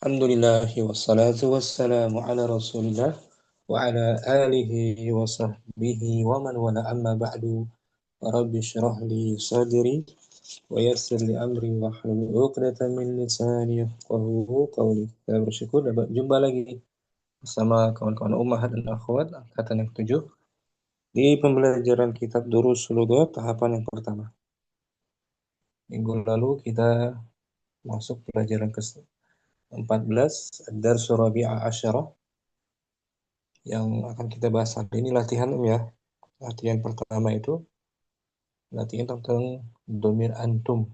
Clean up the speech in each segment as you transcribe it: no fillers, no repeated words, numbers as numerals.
Alhamdulillahi wassalatu wassalamu ala rasulillah wa ala alihi wa sahbihi wa man wala amma ba'du. Rabbi syrah li sadri wa yassir li amri wa hlul 'uqdatam min lisani yafqahu qawli. Kita bersyukur dapat jumpa lagi bersama kawan-kawan ummahat dan akhwat angkatan yang ketujuh di pembelajaran kitab Durus Lughat tahapan yang pertama. Minggu lalu kita masuk pelajaran ke-14 Ad-Darsu Rabi'a Asyarah. Yang akan kita bahas hari ini latihan ya. Latihan pertama itu latihan tentang domir antum.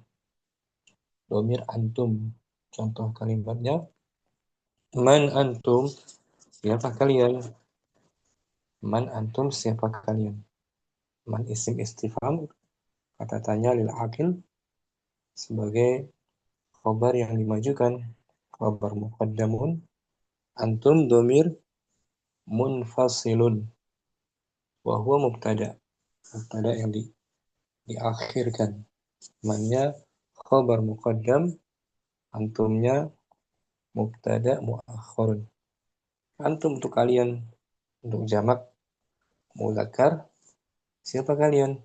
Domir antum. Contoh kalimatnya man antum, siapa kalian? Man antum, siapa kalian? Man isim istifham, kata tanya lil akil sebagai khabar yang dimajukan, khabar muqaddamun. Antum domir munfasilun wa huwa mubtada. Mubtada yang diakhirkan. Mannya khabar muqaddam, antumnya mubtada muakhirun. Antum untuk kalian, untuk jamak mudzakkar, siapa kalian?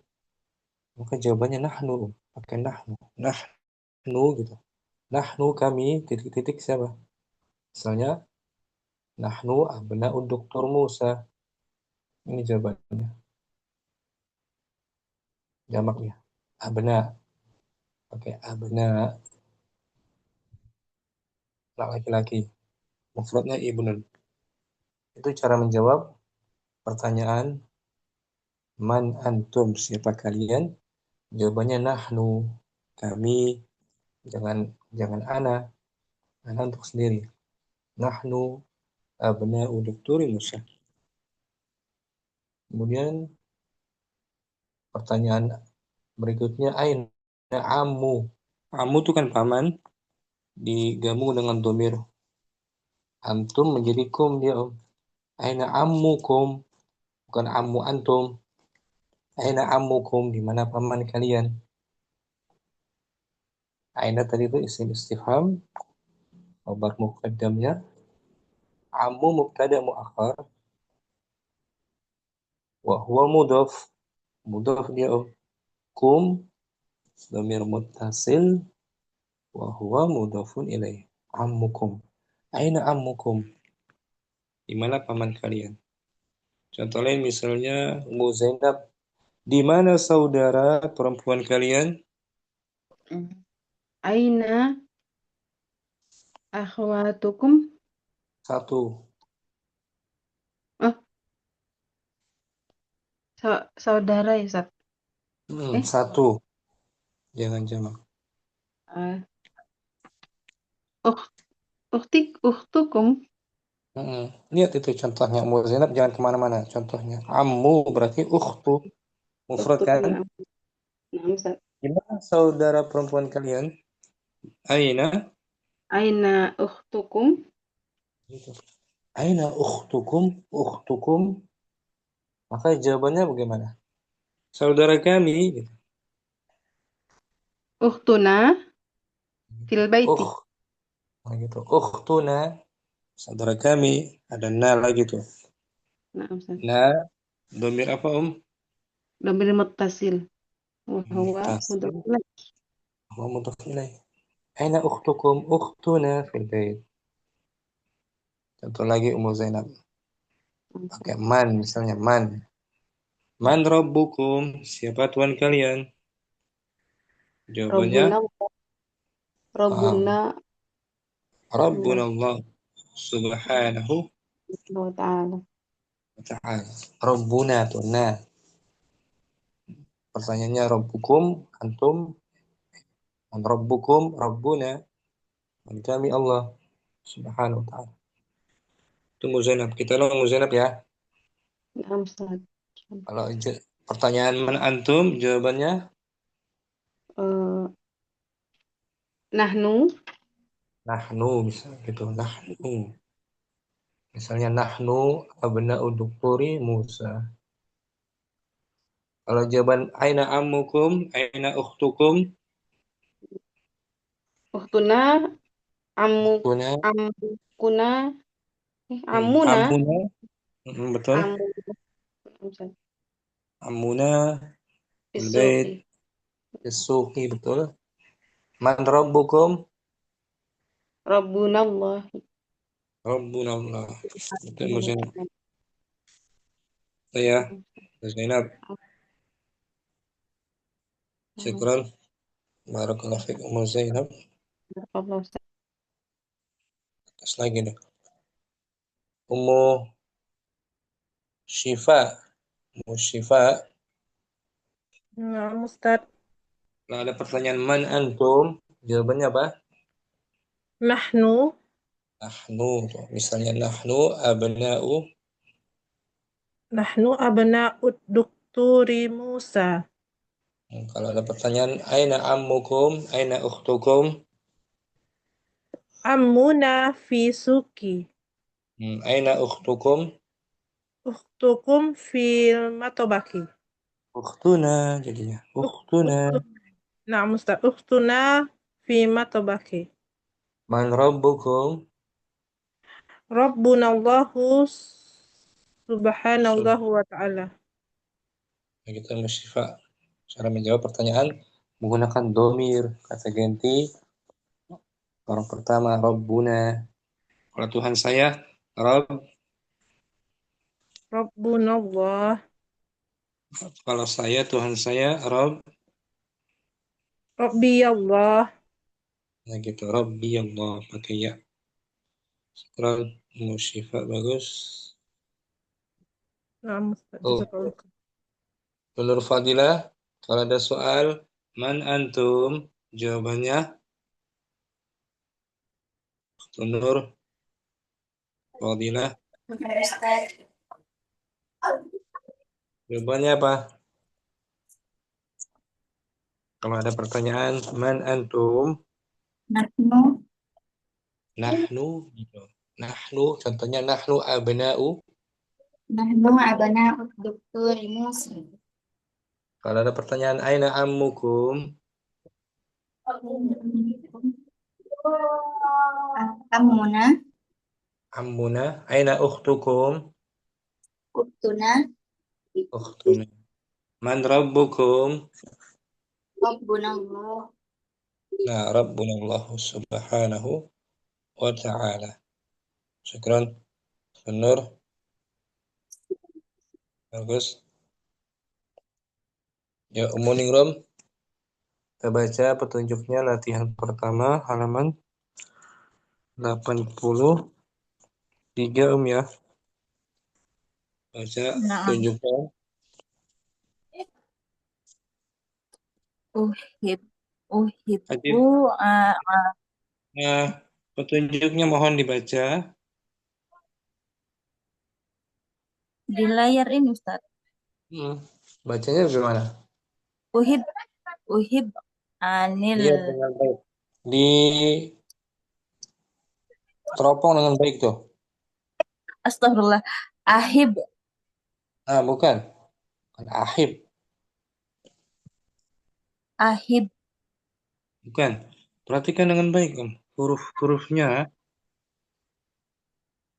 Maka jawabannya nahnu, pakai nahnu. Nahnu gitu. Nahnu kami titik-titik siapa? Misalnya nahnu abna'ud Dr. Musa. Ini jawabannya. Jamaknya abna, pakai abna, laki-laki. Mufradnya ibnun. Itu cara menjawab pertanyaan man antum, siapa kalian? Jawabannya nahnu, kami, jangan jangan ana untuk sendiri. Nahnu abna'u Dr. Musa. Kemudian pertanyaan berikutnya aina ammu. Ammu itu kan paman, digabung dengan domir antum menjadi kum dia om. Aina ammukum, bukan ammu antum. Aina ammukum, di mana paman kalian? Aina tadi itu isim istifham, khabar muqaddamnya. Ammu mubtada muakhar, wa huwa mudhaf. Mudhaf dia om. Kum dhamir muttasil wa huwa mudhafun ilaih. Ammukum. Aina ammukum? Di mana paman kalian? Contoh lain misalnya Ummu Zainab, di mana saudara perempuan kalian? Aina akhwatukum? Satu. Oh, saudara ya, Sat? Eh, Satu. Jangan jamak. uh, ukh, ukhtukum? Lihat itu contohnya Ummu Zainab, jangan kemana-mana. Contohnya ammu berarti ukhtu, mufrad Ukhtukum, kan? na'am. Na'am, Sat. Di mana saudara perempuan kalian? Aina? Aina ukhtukum? Gitu. Aina ukhtukum? Ukhtukum? Maka jawabannya bagaimana? Saudara kami. Gitu. Ukhtuna fil baiti. Ukh, nah gitu. Ukhtuna, saudara kami. Ada na lagi tuh. Na'am, Sat. Na, domir apa Dhamir muttasil. Wa huwa Muttasil, mudhaf ilaih. wa mudhaf ilaih. Aina ukhtukum? Ukhtuna fil bait. Contoh lagi Ummu Zainab. Na'am, Sat. Pakai man, misalnya man. Man rabbukum? Siapa Tuhan kalian? Jawabannya Rabbuna, um, Rabbuna Rabbuna Allah Allah subhanahu wa ta'ala. wa ta'ala. Rabbuna tuh. Nah, pertanyaannya Rabbukum, antum, man Rabbukum, Rabbuna, dan kami Allah subhanahu wa ta'ala. Tunggu Zainab, kita ulang Zainab ya. Na'am, Sat. Kalau pertanyaan man antum, jawabannya Eh, Nahnu, nahnu, misalnya gitu, nahnu. Misalnya nahnu abna'u Dukturi Musa. Kalau jawaban aina ammukum, aina ukhtukum, ukhtuna Amu, Kuna, amukuna, amuna, amuna, betul. amu, Amuna, bisuki. bait, suki, betul. Man rabbukum? Rabbuna Allah. Rabbuna Allah. Betul, Mas Zainab. Ya, Mas Zainab. Syukran. Barakallahu fiik, Mas Zainab. Allah Ustaz. Terus lagi nih. Ummu Syifa. Ummu Syifa. Nah, Ustaz. Nah, ada pertanyaan man antum? Jawabannya apa? Nahnu, Nahnu. Misalnya nahnu abna'u. nahnu abna'ud dukturi Musa. Kalau ada pertanyaan aina ammukum, aina ukhtukum? Ammuna fi suki. Aina ukhtukum? Ukhtukum fil matobaki. Ukhtuna jadinya. Ukhtuna. Ukhtuna. Nah, Ustaz. Ukhtuna fi matobaki. Man rabbukum? Rabbunallahu Sub. subhanallahu wa ta'ala. Begitu Mas Syifa. Cara menjawab pertanyaan menggunakan domir, kata ganti. Orang pertama Rabbuna. Kalau Tuhan saya, Rabb. Rabbunallah. Kalau saya, Tuhan saya, Rabb. Rabbiyallah. Nah gitu, Rabbi Allah. Pakai ya. Rabb, Musyifa, bagus. Nah, Ustaz. Oh, Jazakallah. Nur Fadilah, kalau ada soal, man antum? Jawabannya, Nur Fadilah. Jawabannya apa? Kalau ada pertanyaan, man antum? Nahnu, Nahnu, gitu. Nahnu, contohnya nahnu abna'u. nahnu abana'ud dokter Musa. Kalau ada pertanyaan, aina ammukum? Amuna, Ammuna. Aina ukhtukum? uktuna, Ukhtuna. Man rabbukum? Rabbuna Allah. Nah, Rabbuna Allah subhanahu wa ta'ala. Syukran. Nur, bagus. Ya, Ummu Ningrum. Kita baca petunjuknya latihan pertama halaman 83 ya. Baca Naam. petunjuknya. Uhib, Adib. uhibbu, Nah, petunjuknya mohon dibaca. di layar ini Ustaz. Hmm. Bacanya gimana? Uhib, uhib anil, Lihat dengan baik. Di teropong dengan baik tuh. astagfirullah, ahib, Ah, bukan. Bukan ahib. ahib, Bukan. Perhatikan dengan baik, Om. Huruf-hurufnya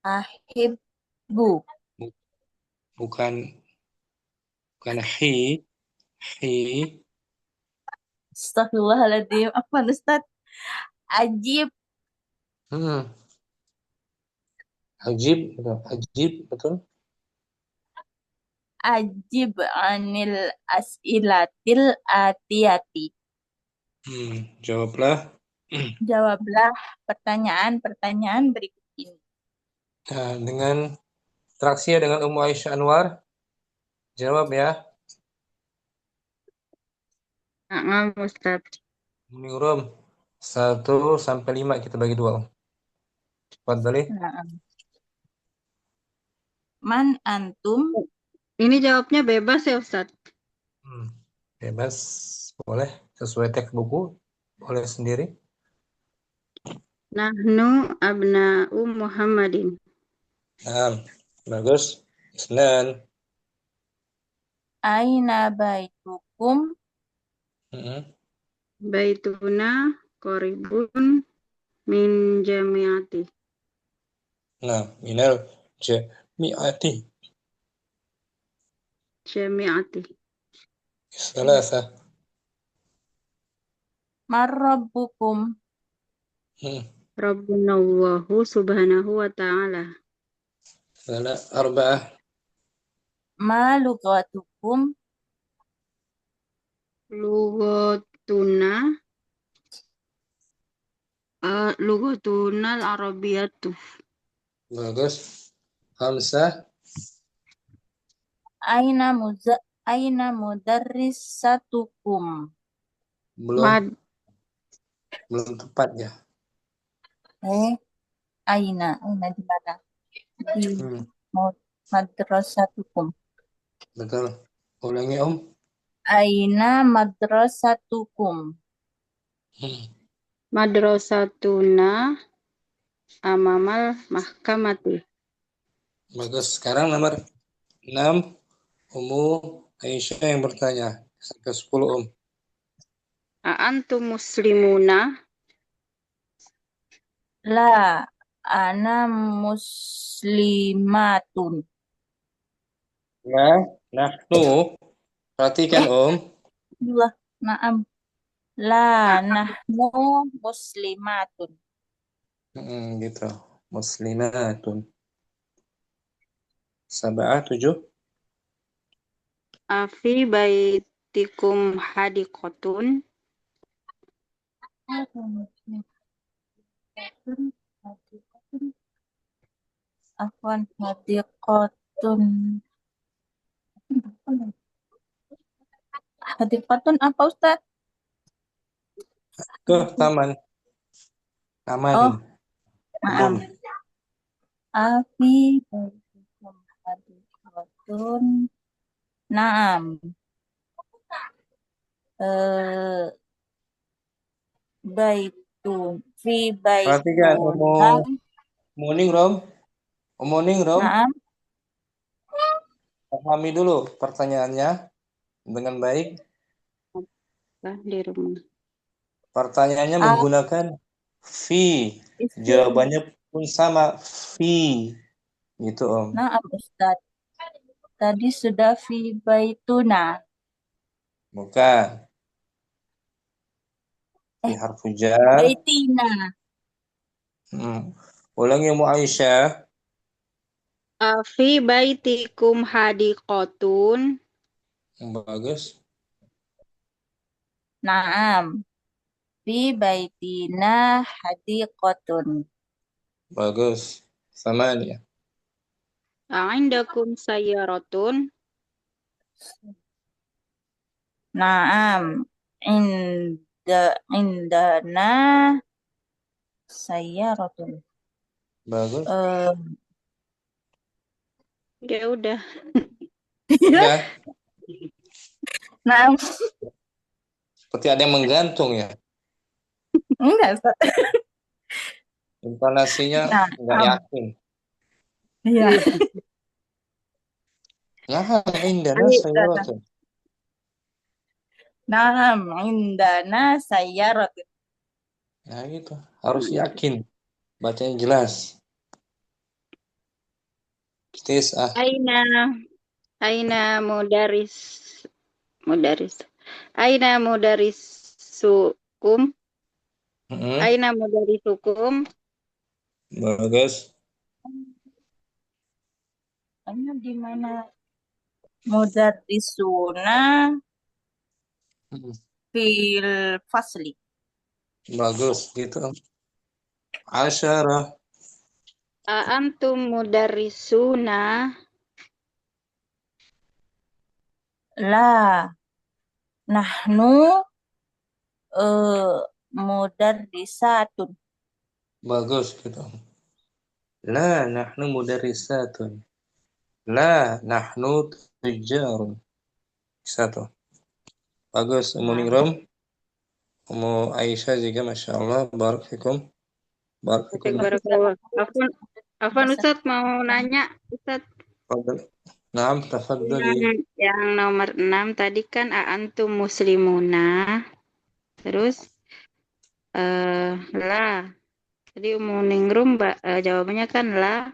ahibbu. bu- bukan bukan hi. Astagfirullahaladzim. Apa Ustaz? Ajib, Hmm. Ajib, betul. Ajib, betul. ajib anil as'ilatil atiyati. Jawablah. Jawablah pertanyaan-pertanyaan berikut ini. Nah, dengan interaksi ya dengan Ummu Aisyah Anwar. Jawab ya. Naam Ustaz. Ningrum. 1 sampai 5 kita bagi dua, Om. Cepat balik. Nah, man antum, Ini jawabnya bebas ya Ustaz. Bebas. Boleh. Sesuai teks buku. Boleh sendiri. Nahnu abna'u Muhammadin. Nah, bagus. Isnan. aina baitukum, Hmm. Baituna koribun min jami'ati. Nah, minal jami'ati. Jami'ati. Salasa. Marrabbukum. Rabbuna Allahu subhanahu wa ta'ala. Arba'ah. Ma lugatukum. Lugatuna al-arabiyatu. Bagus. Hamsah. Aina mudarrisatukum. Belum tepat ya. Aina di mana? Di madrasatukum. Betul. Ulangi Om. Aina madrasatukum. Madrasatuna amamal mahkamati. Bagus. Sekarang nomor 6. Ummu Aisyah yang bertanya. Sampai 10 Om. Antum muslimuna? La, ana muslimatun. Ya, nahnu. Perhatikan Om. Allah, na'am. La, nahnu muslimatun. Gitu. Muslimatun. Sab'ah 7. Afi baitikum hadiqatun. Afwan hadiqatun. Hadiqatun apa Ustaz? Ke taman. Taman. Oh, maaf. Kebun. Afi baitikum hadiqatun. Naam. Baitun. Fi Perhatikan baituna. Umuning Rom. Umuning Rom. Naam. Pahami dulu pertanyaannya dengan baik. Di rumah. Pertanyaannya menggunakan fi. Jawabannya pun sama fi. Gitu Om. Naam Ustaz. Tadi sudah fi baituna. Bukan. Fi harfu jar. Baitina. Ulangi Ummu Aisyah. Afi baitikum hadiqatun. Bagus. Naam. Fi baitina hadiqatun. Bagus. Sama ya. Indakum sayyaratun. Naam. Indana sayyaratun. Bagus. Ya udah. Udah. Naam. Seperti ada yang menggantung ya. Enggak Ustaz. Intonasinya nggak yakin. Iya. Nah, indana sayyaratun. Naam. Indana sayyaratun. Nah gitu. Harus yakin. Bacanya jelas. Aina mudaris. Aina mudarisukum. Aina mudarisukum. Bagus. Aina di mana? Mudarrisuna fil fasli. Bagus gitu. Asyarah. Antum mudarrisuna. La. Nahnu mudarrisatun. Bagus gitu. La nahnu mudarrisatun. La nahnu tujjarun. Satu. Bagus. Ummu Ningrum. Ummu Aisyah juga Masya Allah. Barakallahu. Barakallah. Afwan Ustaz mau nanya Ustaz. Naam, tafadhali. Yang nomor 6 tadi kan antum muslimuna. Terus la Jadi Umuningrum jawabannya kan la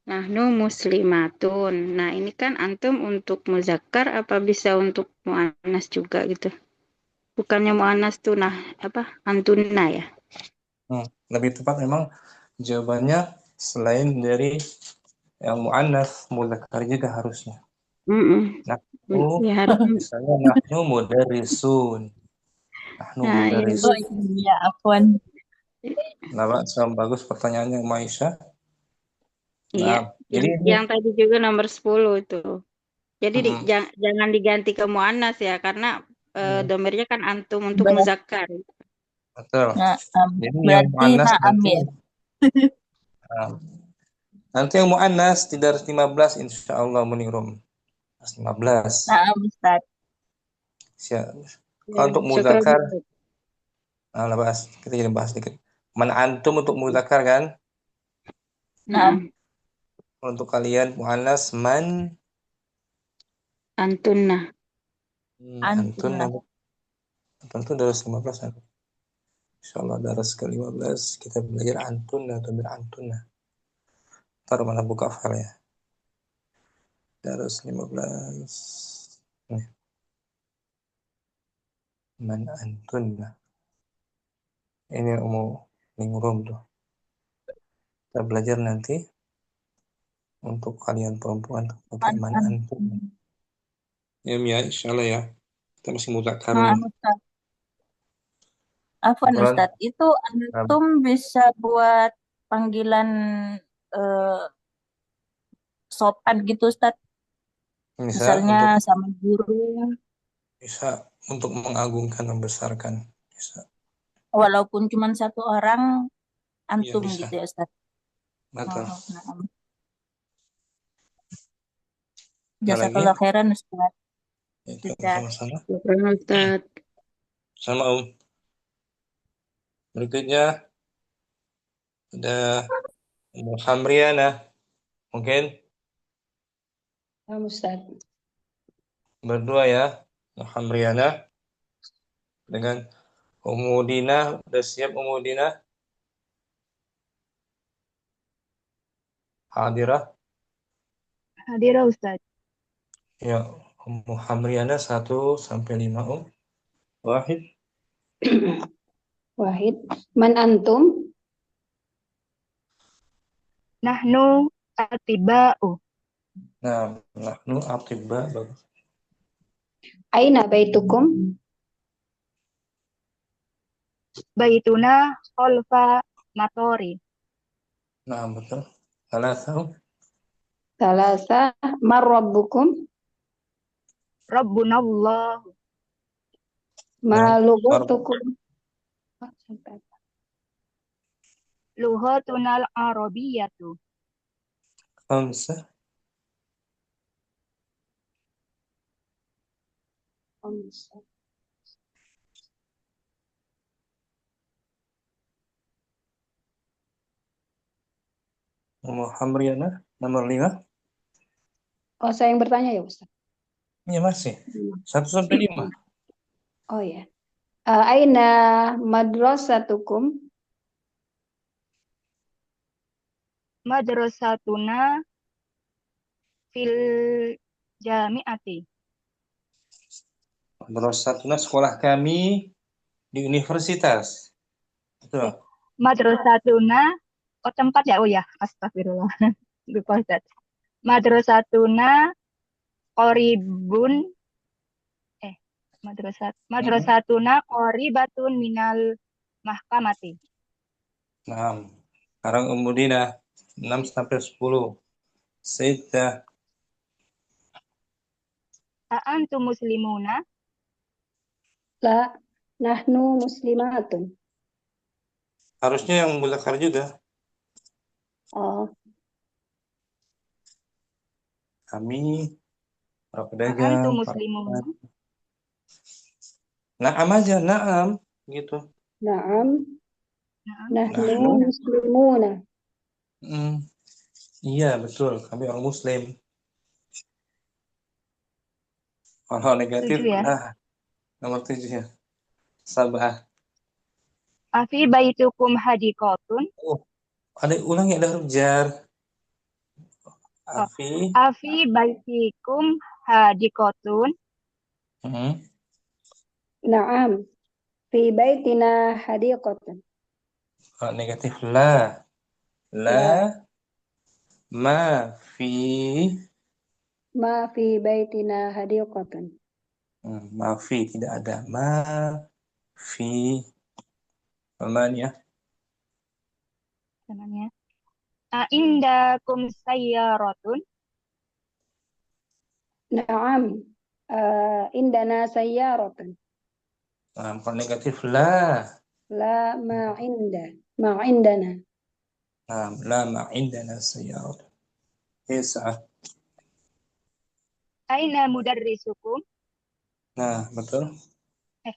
nahnu muslimatun. Nah, ini kan antum untuk muzakkar apa bisa untuk muannas juga gitu? Bukannya muannas tuh nah apa antunna ya? Lebih tepat memang jawabannya selain dari yang mu'annats, mudzakkar juga harusnya. Nahnu, Ya harus. misalnya nahnu mudarrisun. Nahnu Nah, ya. Oh mudarrisun. iya, afwan. Nah, Pak, sama bagus pertanyaannya Maisha. Iya, Nah, jadi yang tadi juga nomor 10 itu. Jadi mm, jangan diganti ke muannas ya, karena domirnya kan antum untuk Ber- muzakkar. betul. Nah, Jadi yang berarti mu'annas na'am nanti, ya. nah, nanti yang mu'annas tidak harus 15 insya Allah meningrum. Harus 15. Na'am Ustaz. Siap. Ya, Kalau untuk syukran. mudzakkar, nah, bahas kita jadi bahas sedikit. Man antum untuk mudzakkar kan? Na'am. Untuk kalian mu'annas man Antunna. antun Antunna. tentu dari 15 kan. Insyaallah dari ke-15 kita belajar antun atau berantun. Taruh mana buka file ya. Dari 15. Nih, man antun. Ini umum ningrum tuh. Kita belajar nanti untuk kalian perempuan pakai man antun. Ya, insyaallah ya. Kita masih mudzakkar Na'am nih. Ustaz. Afwan Kebetulan, Ustaz, itu antum bisa buat panggilan eh, sopan gitu Ustaz. Misalnya sama guru, bisa untuk mengagungkan, membesarkan. Bisa. walaupun cuma satu orang, Iya antum bisa. gitu ya Ustaz. Betul. Oh, na'am. Ada lagi? Jazakallah khairan Ustaz. Itu Sudah. sama-sama. Syukran Ustaz. Sama Berikutnya ada Hamriana. Mungkin Ustaz. berdua ya. Hamriana dengan Umudina. Udah siap Umudina? Hadirah. Hadirah Ustaz. Ya, Hamriana 1 sampai 5 Wahid. Wahid. Man antum? Nahnu atiba'u. Nah, nahnu atibba bagus. Aina baitukum? Baituna khalfa matori. Nah, betul. Salasah. Salasa. Man rabbukum? Rabbuna Allah. Ma lughatukum? Luhatunal arabiyatu. Khamsah. Hamriana nomor 5. Oh, saya yang bertanya ya, Ustaz. Iya masih. 1 sampai 5. Oh ya. Aina madrasatukum? Madrasatuna fil jami'ati. Madrasatuna sekolah kami di universitas. Betul. Madrasatuna, oh tempat ya, oh ya, astagfirullah. Lupa Ustaz. Madrasatuna qoribun, madrasatuna qoribatun minal mahkamati. Nah, sekarang Umudina 6 sampai 10. Sita. Antum muslimuna? La, nahnu muslimatun. Harusnya yang muzakkar juga. Oh, Kami para Antum pedagang, para muslimuna? Naam aja, naam gitu. na'am. Nahnu Nahnu. muslimuna. Iya, betul. Kami orang muslim. Kalau negatif, Setuju ya? nomor 7 ya. Sabah. Afi baitukum hadikotun. Oh, ada ulangi, ada huruf jar. Oh, Afi. afi baitikum hadikotun. Hmm. Naam, fi baitina hadiqatun. Negatif la. La La, ma fi. ma fi baitina hadiqatun. Ma fi tidak ada. Ma fi. Namanya. Namanya. Indakum sayyaratun. Naam, indana sayyaratun. Kalau negatif la. La ma indana. La ma indana sayyarat. Tis'ah. Aina mudarrisukum. Nah, betul. Eh,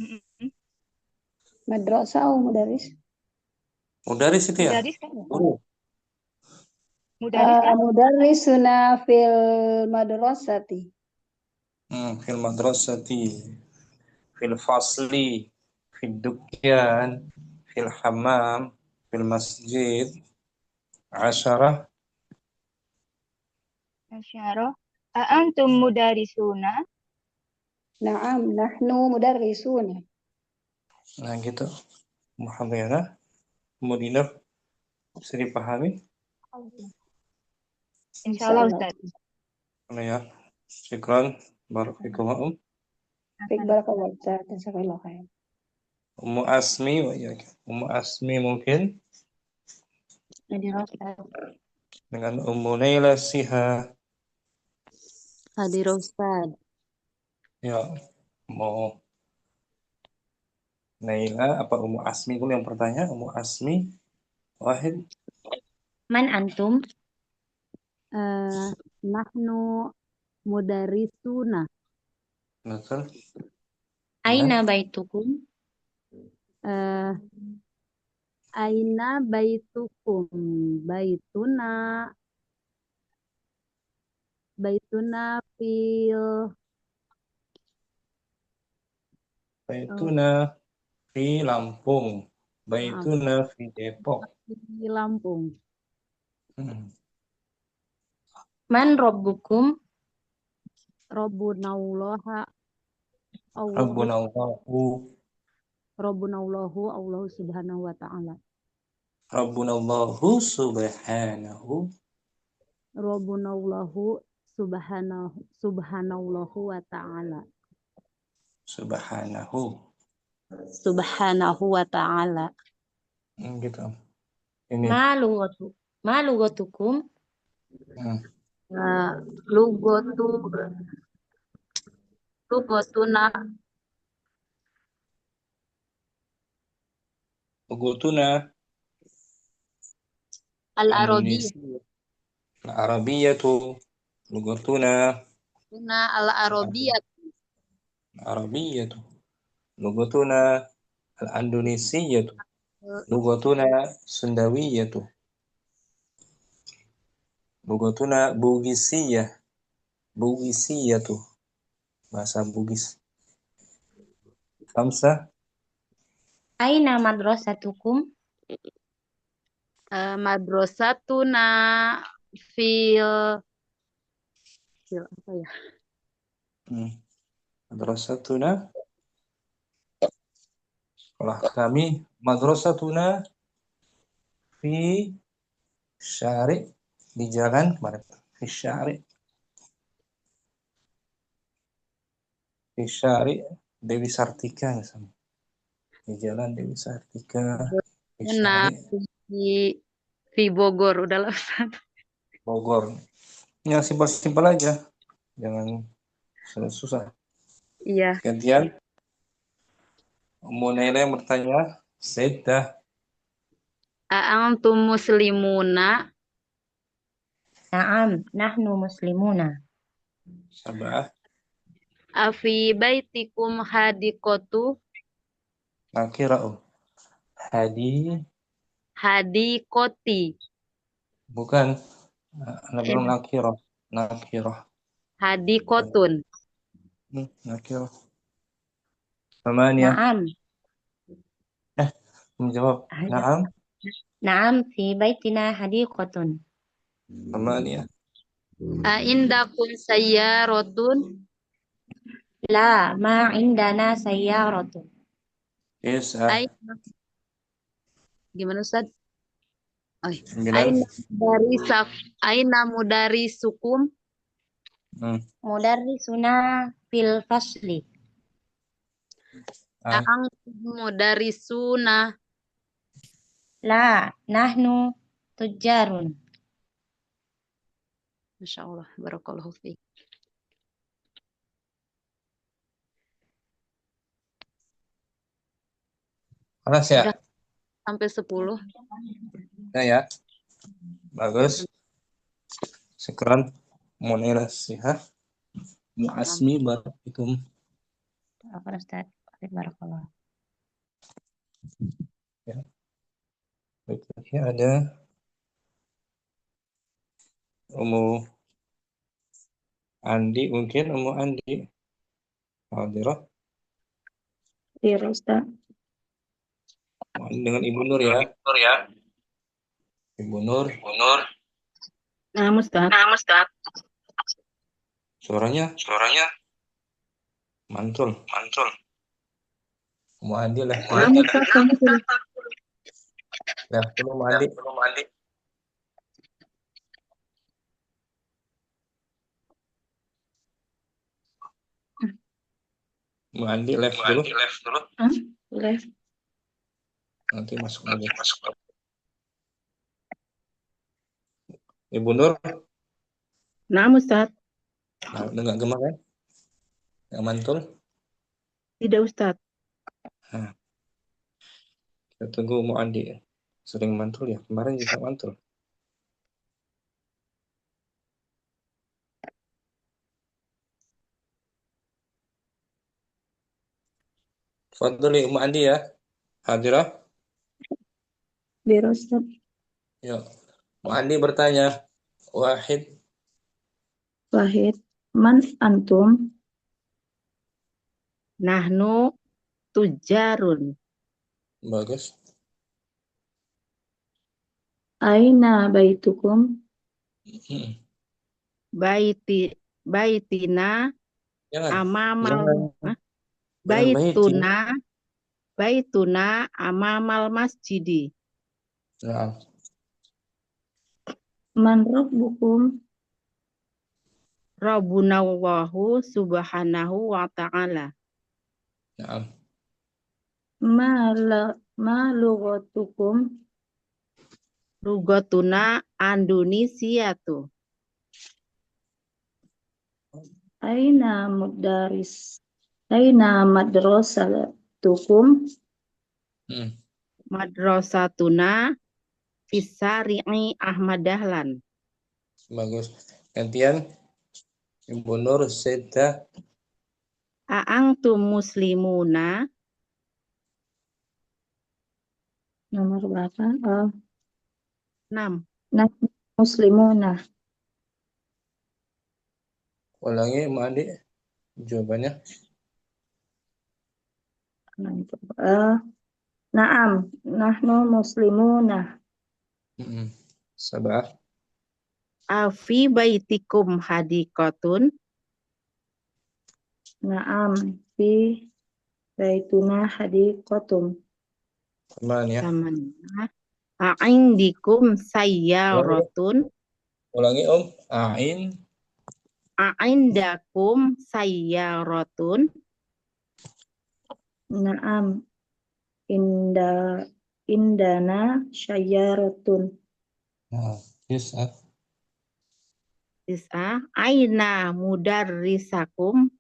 mm, mm. Madrasah atau mudaris? Mudaris itu ya? Mudaris kan? Guru. Mudaris kan? Mudarisuna fil madrasati. Fil madrasati. Fil fasli. Fil dukyan. Fil hammam. Fil masjid. Asyarah. Asyarah. Antum mudarisuna. Naam, nahnu mudarrisuna. Nah gitu. Muhammadiyah. Kemudian bisa dipahami. Insyaallah Insyaallah. Ustaz. Nah ya. Syukran. Barakallahu. Baik, barakallahu Ustaz. Jazakallahu khair. Ummu Asmi. Ummu Asmi mungkin. Hadir Ustaz. Dengan Ummu Naila Siha. Hadir Ustaz. Ya. Mau Naila apa Ummu Asmi dulu yang bertanya? Ummu Asmi. Wahid. Man antum? Nahnu mudarisuna. Betul. Aina baitukum? Eh, Aina baitukum? Baituna fil Baituna fi Lampung. Baituna fi Depok. di Lampung. Hmm. Man rabbukum? Rabbunallaha Rabbuna Allahu Allahu. Rabbunallahu Allah subhanahu wa ta'ala. Rabbuna Allahu subhanahu. Rabbunallahu subhanallahu wa ta'ala. Subhanahu. Subhanahu wa ta'ala. Gitu. Ini. Ma lugatukum? Hmm. Lugatuna Lugutuna al-arabiyyah. Indonesia. Al-Arabiyatu. Lugutuna Al-arabiyyah. Arabiyatu. Lugutuna Al-Indonesiyatu. Lugutuna Sundawiyatu. Lugutuna Bugisiyah. Bugisiyatu. Bahasa Bugis. Kamsa. Aina madrasatukum? Madrasatuna fil apa ya? Madrasatuna. Sekolah kami. Madrasatuna fi syari. Di jalan. Fi syari. Fi syari. Dewi Sartika misalnya. Di jalan Dewi Sartika. Fi Nah, syari. di Bogor udahlah Ustaz. Bogor. Yang simpel-simpel aja. Jangan susah. Iya. Gantian. Ummu Naila yang bertanya. Sayyidah. Antum muslimuna? Naam, nahnu muslimuna. Sabah. Afi baitikum hadiqatu? Nakira'u. Hadiqoti. Bukan. Belum nakirah. Nakirah. Hadiqotun. Nakirah. Tamania. Naam. Menjawab. Ada. Naam. Naam fi baitina hadiqatun. Sama nih ya. Aindakum sayyaratun. La ma indana sayyaratun. Yes. Ai- Gimana Ustaz? Oh, 9. Aina mudarisukum. Mudarrisuna fil fasli. Ah. Ang mudarisuna. La nahnu tujjarun. Masya Allah, barakallahu fiik. Kelas ya? Udah sampai 10. Ya. Bagus. Sekarang Munira Sihah. Muasmi barakum. Apa Ustaz? Barakallah. Ya. Berikutnya ada Umu Andi, mungkin Umu Andi. Hadirah. Iya, Ustaz. Dengan Ibu Nur ya. Ibu Nur. Nah, Ustaz. Suaranya mantul. Umu Andi lah. Nah, Ustaz, kamu sudah. Ya, Umu Andi. Umu Andi live dulu. Live. Nanti masuk lagi. Ibu Nur. Nah, Ustaz. Nah, udah nggak gemak kan? Nggak mantul. Tidak, Ustaz. Nah, kita tunggu Umu Andi. Sering mantul ya. Kemarin juga mantul. Fadli Umu Andi ya. Hadirah. Biar Ustaz. Yuk. Umu Andi bertanya. Wahid. Man antum? Nahnu tujjarun. Bagus. Aina baitukum? Hmm. Baitina Jangan. amamal. Jangan Baituna amamal masjidi. Nah, Man rabbukum? Rabbunallahu subhanahu wa ta'ala. nah. Ma lughatukum? Lugatuna Indonesiatu. Aina madrasatukum? Madrasatuna Fisari'i Ahmad Dahlan. Bagus. Gantian. Ibu Nur Seda. A'antum muslimuna? Nomor berapa? 6. Muslimuna. Ulangi, Mbak Andi. Jawabannya. Naam, nahnu muslimuna. Sabah. Afi baitikum hadiqatun? Naam, fi baituna hadiqatum. Teman ya. A'indikum sayyaratun? Ulangi Om. A'indakum sayyaratun? Naam, indana sayyaratun. Nah, Tis'ah. Aina mudarrisukum?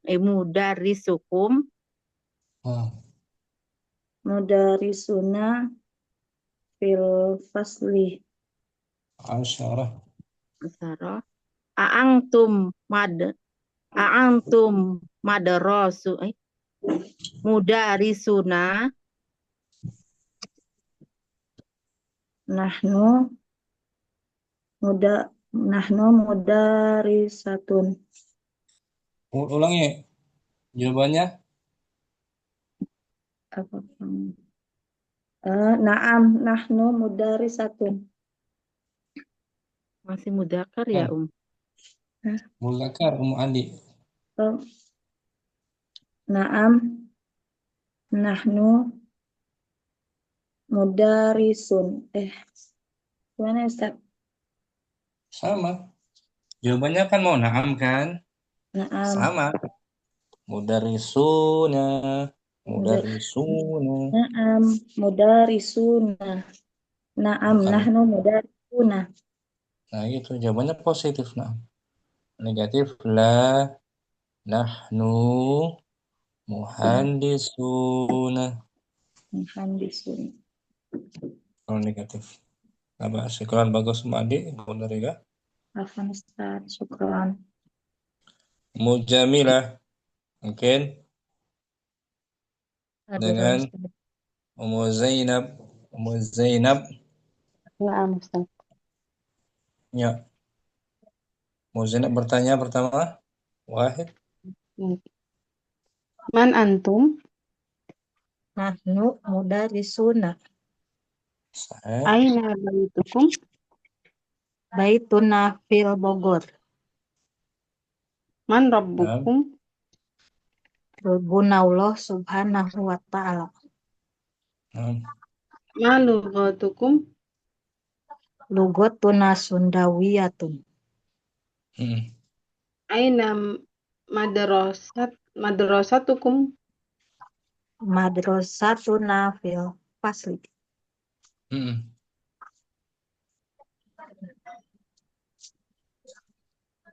Mudarisuna fil fasli. Asyarah. A'antum madrasu mudarisuna? Nahnu mudarisatun. Ulangi. Jawabannya. Naam, nahnu mudarisatun. Masih mudakar ya, Muzakkar Andi. Oh, naam, nahnu mudarisun. Gimana Ustaz? Sama. Jawabannya kan mau na'am kan? Naam, Sama. Mudarisuna. mudar Mudarisuna. naam, mudarisuna. Naam, Bukan. nahnu mudarisuna. Nah itu jawabannya positif. Nah. Negatif la nahnu muhandisuna. Muhandisun. Kalau negatif. Apa syukran bagus Mbak Andi. Benar ya. Afwan Ustaz, syukran. Mujamilah mungkin Hadirun dengan Ustaz. Ummu Zainab. Ummu Zainab Naam Ustaz. ya. Ummu Zainab bertanya pertama. Wahid. Man antum? Nahnu mudarisuna. Sahih. Aina baitukum? Baituna fil Bogor. Man Nah, rabbukum? Rabbuna Allah subhanahu wa ta'ala. nah. Ma lughatukum? Lugotuna sundawiyatun. Hmm. Aina madrasatukum? Madrasatuna fil fasli. Hmm.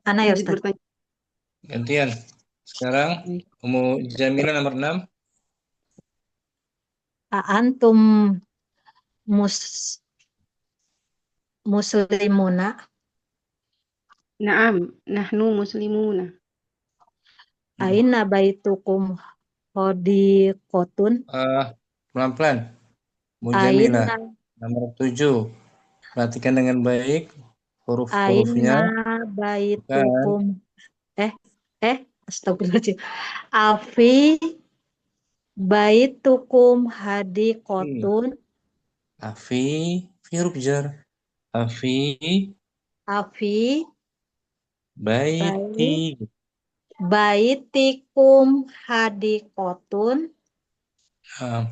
Ana ya Lanjut Ustaz. bertanya. Gantian. Sekarang Ummu Jamila nomor 6. Antum muslimuna. Naam, nahnu muslimuna. Aina baitukum hodiqotun. Pelan-pelan. Mujamilah Aina nomor 7. Perhatikan dengan baik huruf-hurufnya. aina Bukan. baitukum. Astagfirullahaladzim. Afi baitukum hadiqotun. Afi huruf jar. Afi Afi baiti. baitikum hadiqotun. Nah,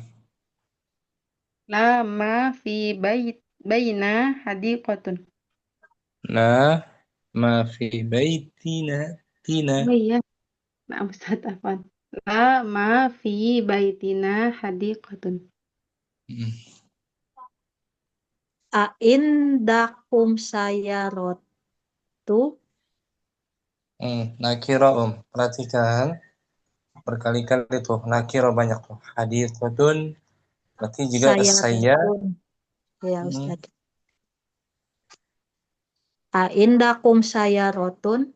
La ma fi baina hadiqatun. ma fi baitina. Tina. Oh iya, nah Ustaz Afwan. La ma fi baitina hadiqatun. Hmm. Aindakum sayarotu. Nakiro perhatikan berkali-kali tuh nakiro banyak tuh haditsotun berarti juga saya Sayarotun. Ya Ustaz. Aindakum sayarotun.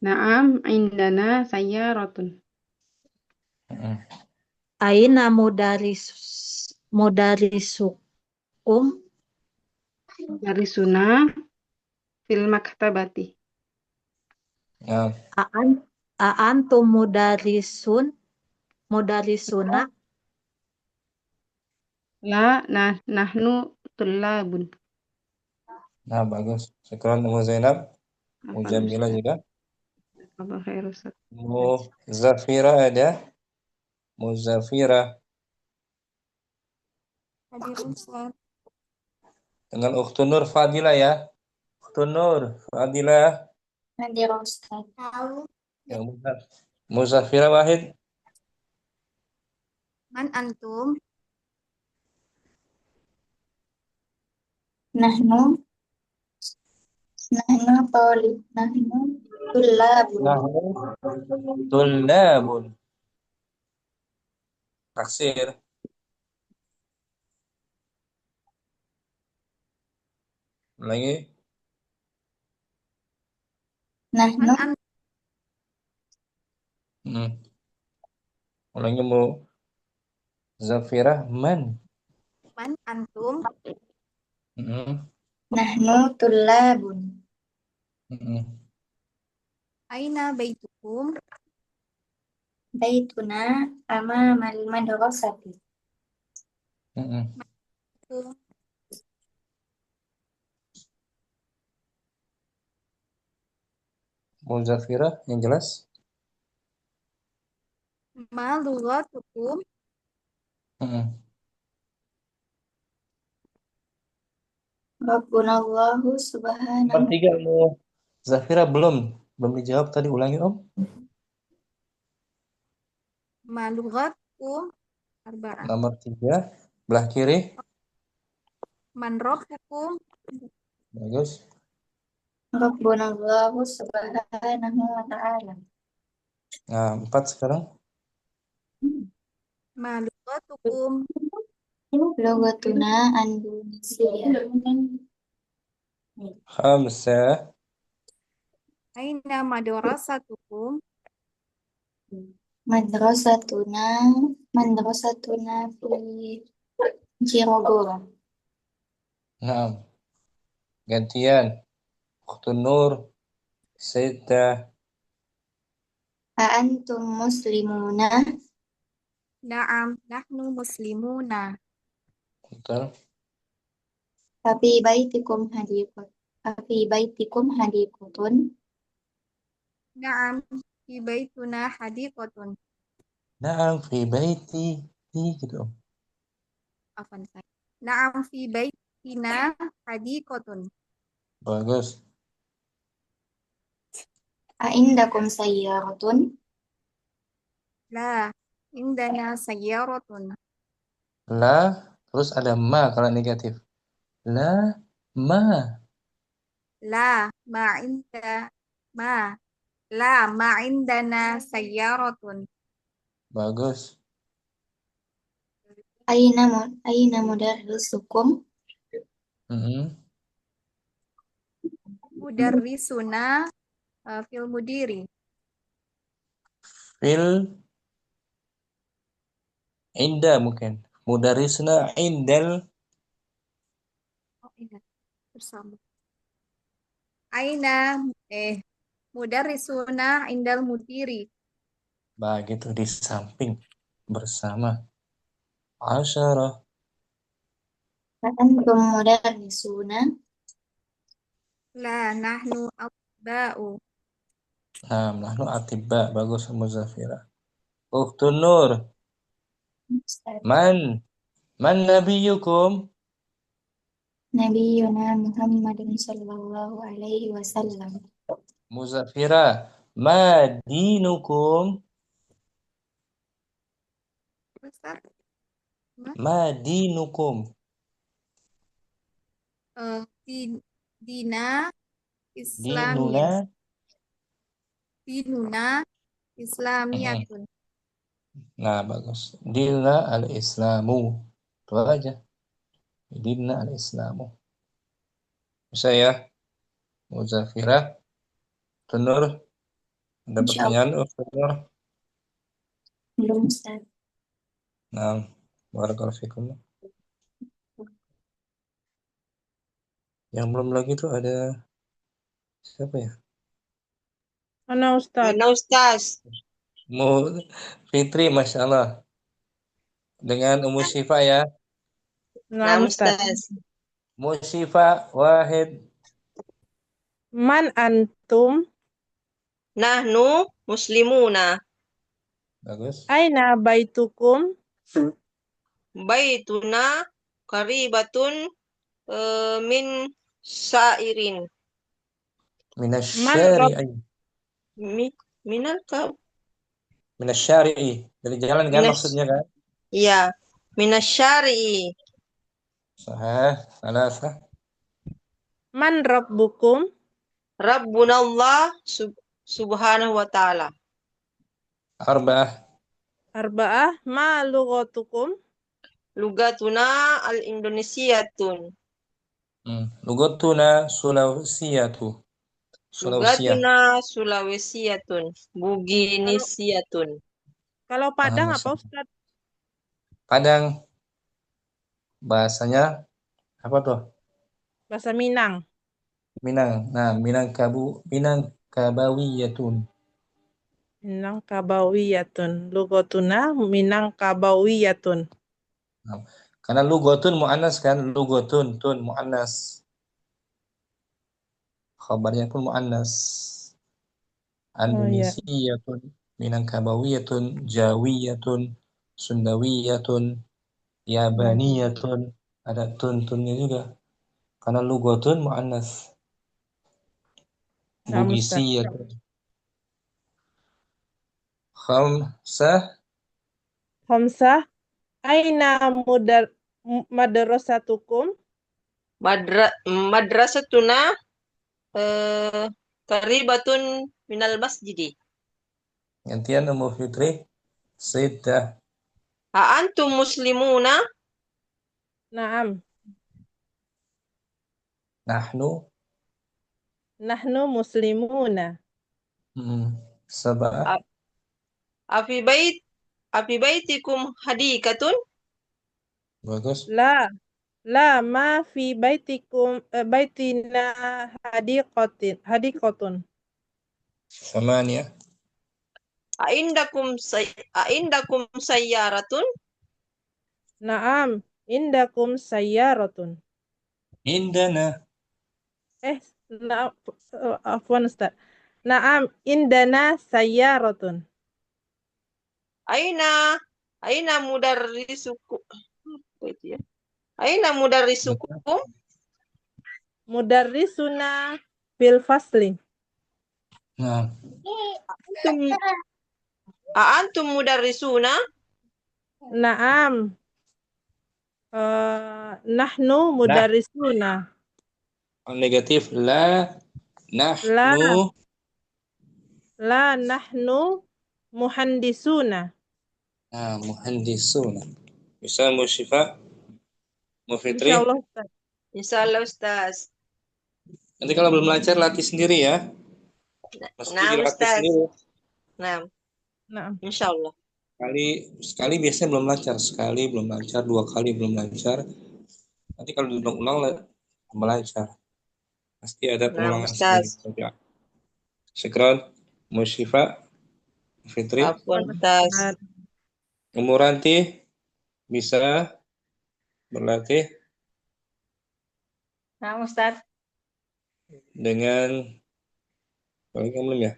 Naam, indana sayyaratun. Aina mudarisukum. Dari sunnah fil maktabati. Nah, Aantum mudarisuna. La nahnu tullabun. nah bagus sekarang Ummu Zainab Afwan Mujamila Ustaz. juga Apa khair Ustaz? Muzafira ada Muzafira Hadir Ustaz. dengan Ukhtun Nur Fadila ya Ukhtun Nur Fadila Hadir Ustaz. Tahu. yang benar Muzafira Wahid Man antum? Nahnu nahnu tullabun. Tullabun taksir lagi Nahnu ulangi Muzafira man antum? Hmm. Nahnu tullabun. Hmm. Aina baitukum? Baituna amamal madrasati. Mm-mm. Tum. Muzafirah yang jelas. Ma lughatukum. Mm-mm. Rabbunallahu Nomor subhanahu. 3 Zafira belum dijawab tadi, ulangi Om. Ma lughatukum. Arba'ah. Nomor 3 belah kiri. Man rabbukum. Bagus. Rabbunallahu subhanahu wa ta'ala. Nah, 4 sekarang. Ma lughatukum. Lughatuna Indonesia. Khamsah. Aina madrasatukum. Madrasatuna fi Jirogoro. Nah, gantian. Ukhtun Nur. Sita. Antum muslimuna Na'am, nahnu muslimuna. Betul. Fafi baitikum hadiqatun. Na'am, fi baituna hadiqatun. Na'am fi baiti. Gitu Om. Afan saya. Na'am, fi baitina hadiqatun. Bagus. Indakum sayyaratun. La, indana sayyaratun. La. Terus ada ma kalau negatif. La. Ma. La, ma inda, ma. La, ma indana sayyaratun. Bagus. Aina mudarrisukum. Mm-mm. Mudarrisuna fil mudiri. Fil. Inda mungkin. Mudarisna indal. Oh, iya. Bersama. Aina, mudarrisuna indal mudiri. Begitu di samping. Bersama. Asyarah. Antum mudarrisuna. La, nahnu atba'u. Nah, nahnu atibba. Bagus Muzafira. Ukhtun Nur. Man nabiyukum? Nabiyuna Muhammadin sallallahu alaihi wasallam. Muzafira. Ma dinukum? Ustaz, Ma dinukum? dina Dinuna. Islamiyah. Dinuna Islamiyatun. Nah, bagus. Dinuna al-Islamu. Itu aja. Dinuna al-Islamu. Bisa ya? Muzafira. Tunur. Ada Insya Allah. pertanyaan? Tunur. Belum Ustaz. Nah, barakallahu fikum. Yang belum lagi tuh ada siapa ya? Mana Ustaz? Mana Ustaz? Mu Fitri, Masya Allah. Dengan Ummu Syifa ya. Nah, Nah Ustaz. Ustaz. Ummu Syifa, Wahid. Man antum? Nahnu muslimuna. Bagus. Aina baitukum? Baituna qaribatun min sairin. Minasyari'i. Minal ka? Minasyari'i. Dari jalan kan Minas, maksudnya kan? iya. Minasyari'i. Sahih. Salasah. Man rabbukum? Rabbunallah subhanahu wa ta'ala. Arba'ah. Arba'ah. Ma lughatukum? Lugatuna al-Indonesiatun. Lugatuna Sulawesiyatu. Sulawesiyah. Lugatuna Sulawesiyatun. Buginisiatun. Kalau Padang apa Ustaz? Padang. Bahasanya apa tuh? Bahasa Minang. Minang. Nah, Minangkabawiyatun. Minangkabawiyatun. Lughatuna Minangkabawiyatun. Nah, Karena lugotun mu'annas kan, lugotun, tun mu'annas. Khabarnya pun mu'annas. Oh ya. Andonesiyatun, Minangkabawiyatun, Jawiyatun, Sundawiyatun, Yabaniyatun. Ada tun-tunnya juga. Karena lugotun mu'annas. Naam Ustaz. Bugisiyatun. Khamsah. Khamsah. Aina madrasatukum? Madrasatuna qaribatun minal masjidi. Gantian Ummu Fitri. Siddah. Antum muslimuna? Naam. Nahnu. Nahnu muslimuna. Sab'ah. Afi baitikum hadikatun? Bagus. La ma fi baitikum baitina hadiqatun. Thamania. Aindakum sayyaratun? Naam, indakum sayyaratun. Indana. Afwan Ustaz. Naam, indana sayyaratun. Aina mudarrisukum? Apa itu ya? Aina mudarrisukum? Mudarrisuna fil fasli. Nah, Antum mudarrisuna? Naam. Nahnu mudarrisuna. negatif la nahnu. La nahnu muhandisuna. Nah, muhandisuna. Bisa Musyifa, Mufitri. Insyaallah Ustaz. Insyaallah Ustaz. Nanti kalau belum lancar latih sendiri ya. Mesti Nah, dilatih Ustaz. sendiri. Nah, insyaallah. Sekali biasanya belum lancar, sekali belum lancar, 2 kali belum lancar. Nanti kalau diulang-ulang melancar. Pasti ada pengulangan Ustaz. sendiri. Syukran, Musyifa, Fitri. Afwan Ustaz. Umuranti bisa berlatih Nah, Ustaz. dengan belum ya?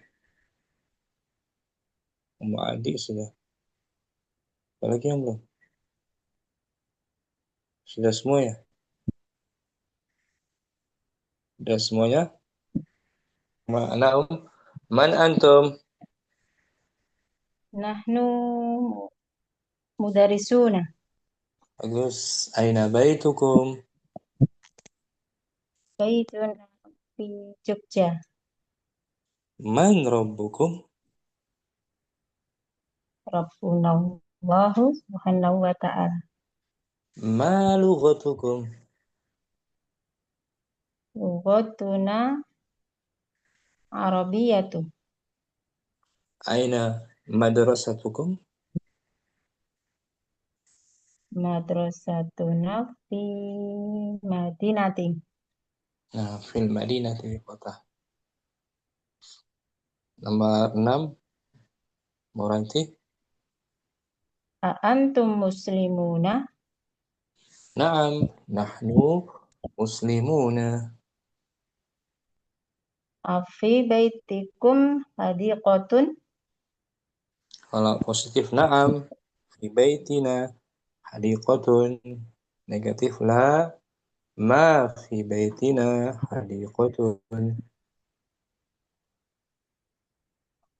Umu adik sudah. Apalagi yang belum? Sudah semua ya? Sudah semuanya? Man antum? Nahnu mudarisuna. Bagus. Aina baitukum? Baitun fi Jogja. Man rabbukum? Rabbuna Allahu subhanahu wa ta'ala. Ma lughatukum? Lughatuna Arabiyatu. Aina madrasatukum? Madrasatuna fi Madinati. Nah, fil Madinah di kota. Nomor 6. Muranti. Antum muslimuna? Naam, nahnu muslimuna. Afi baitikum hadiqatun? Kalau positif naam, fi baitina hadiqatun. Negatif la, ma fi baitina hadiqatun.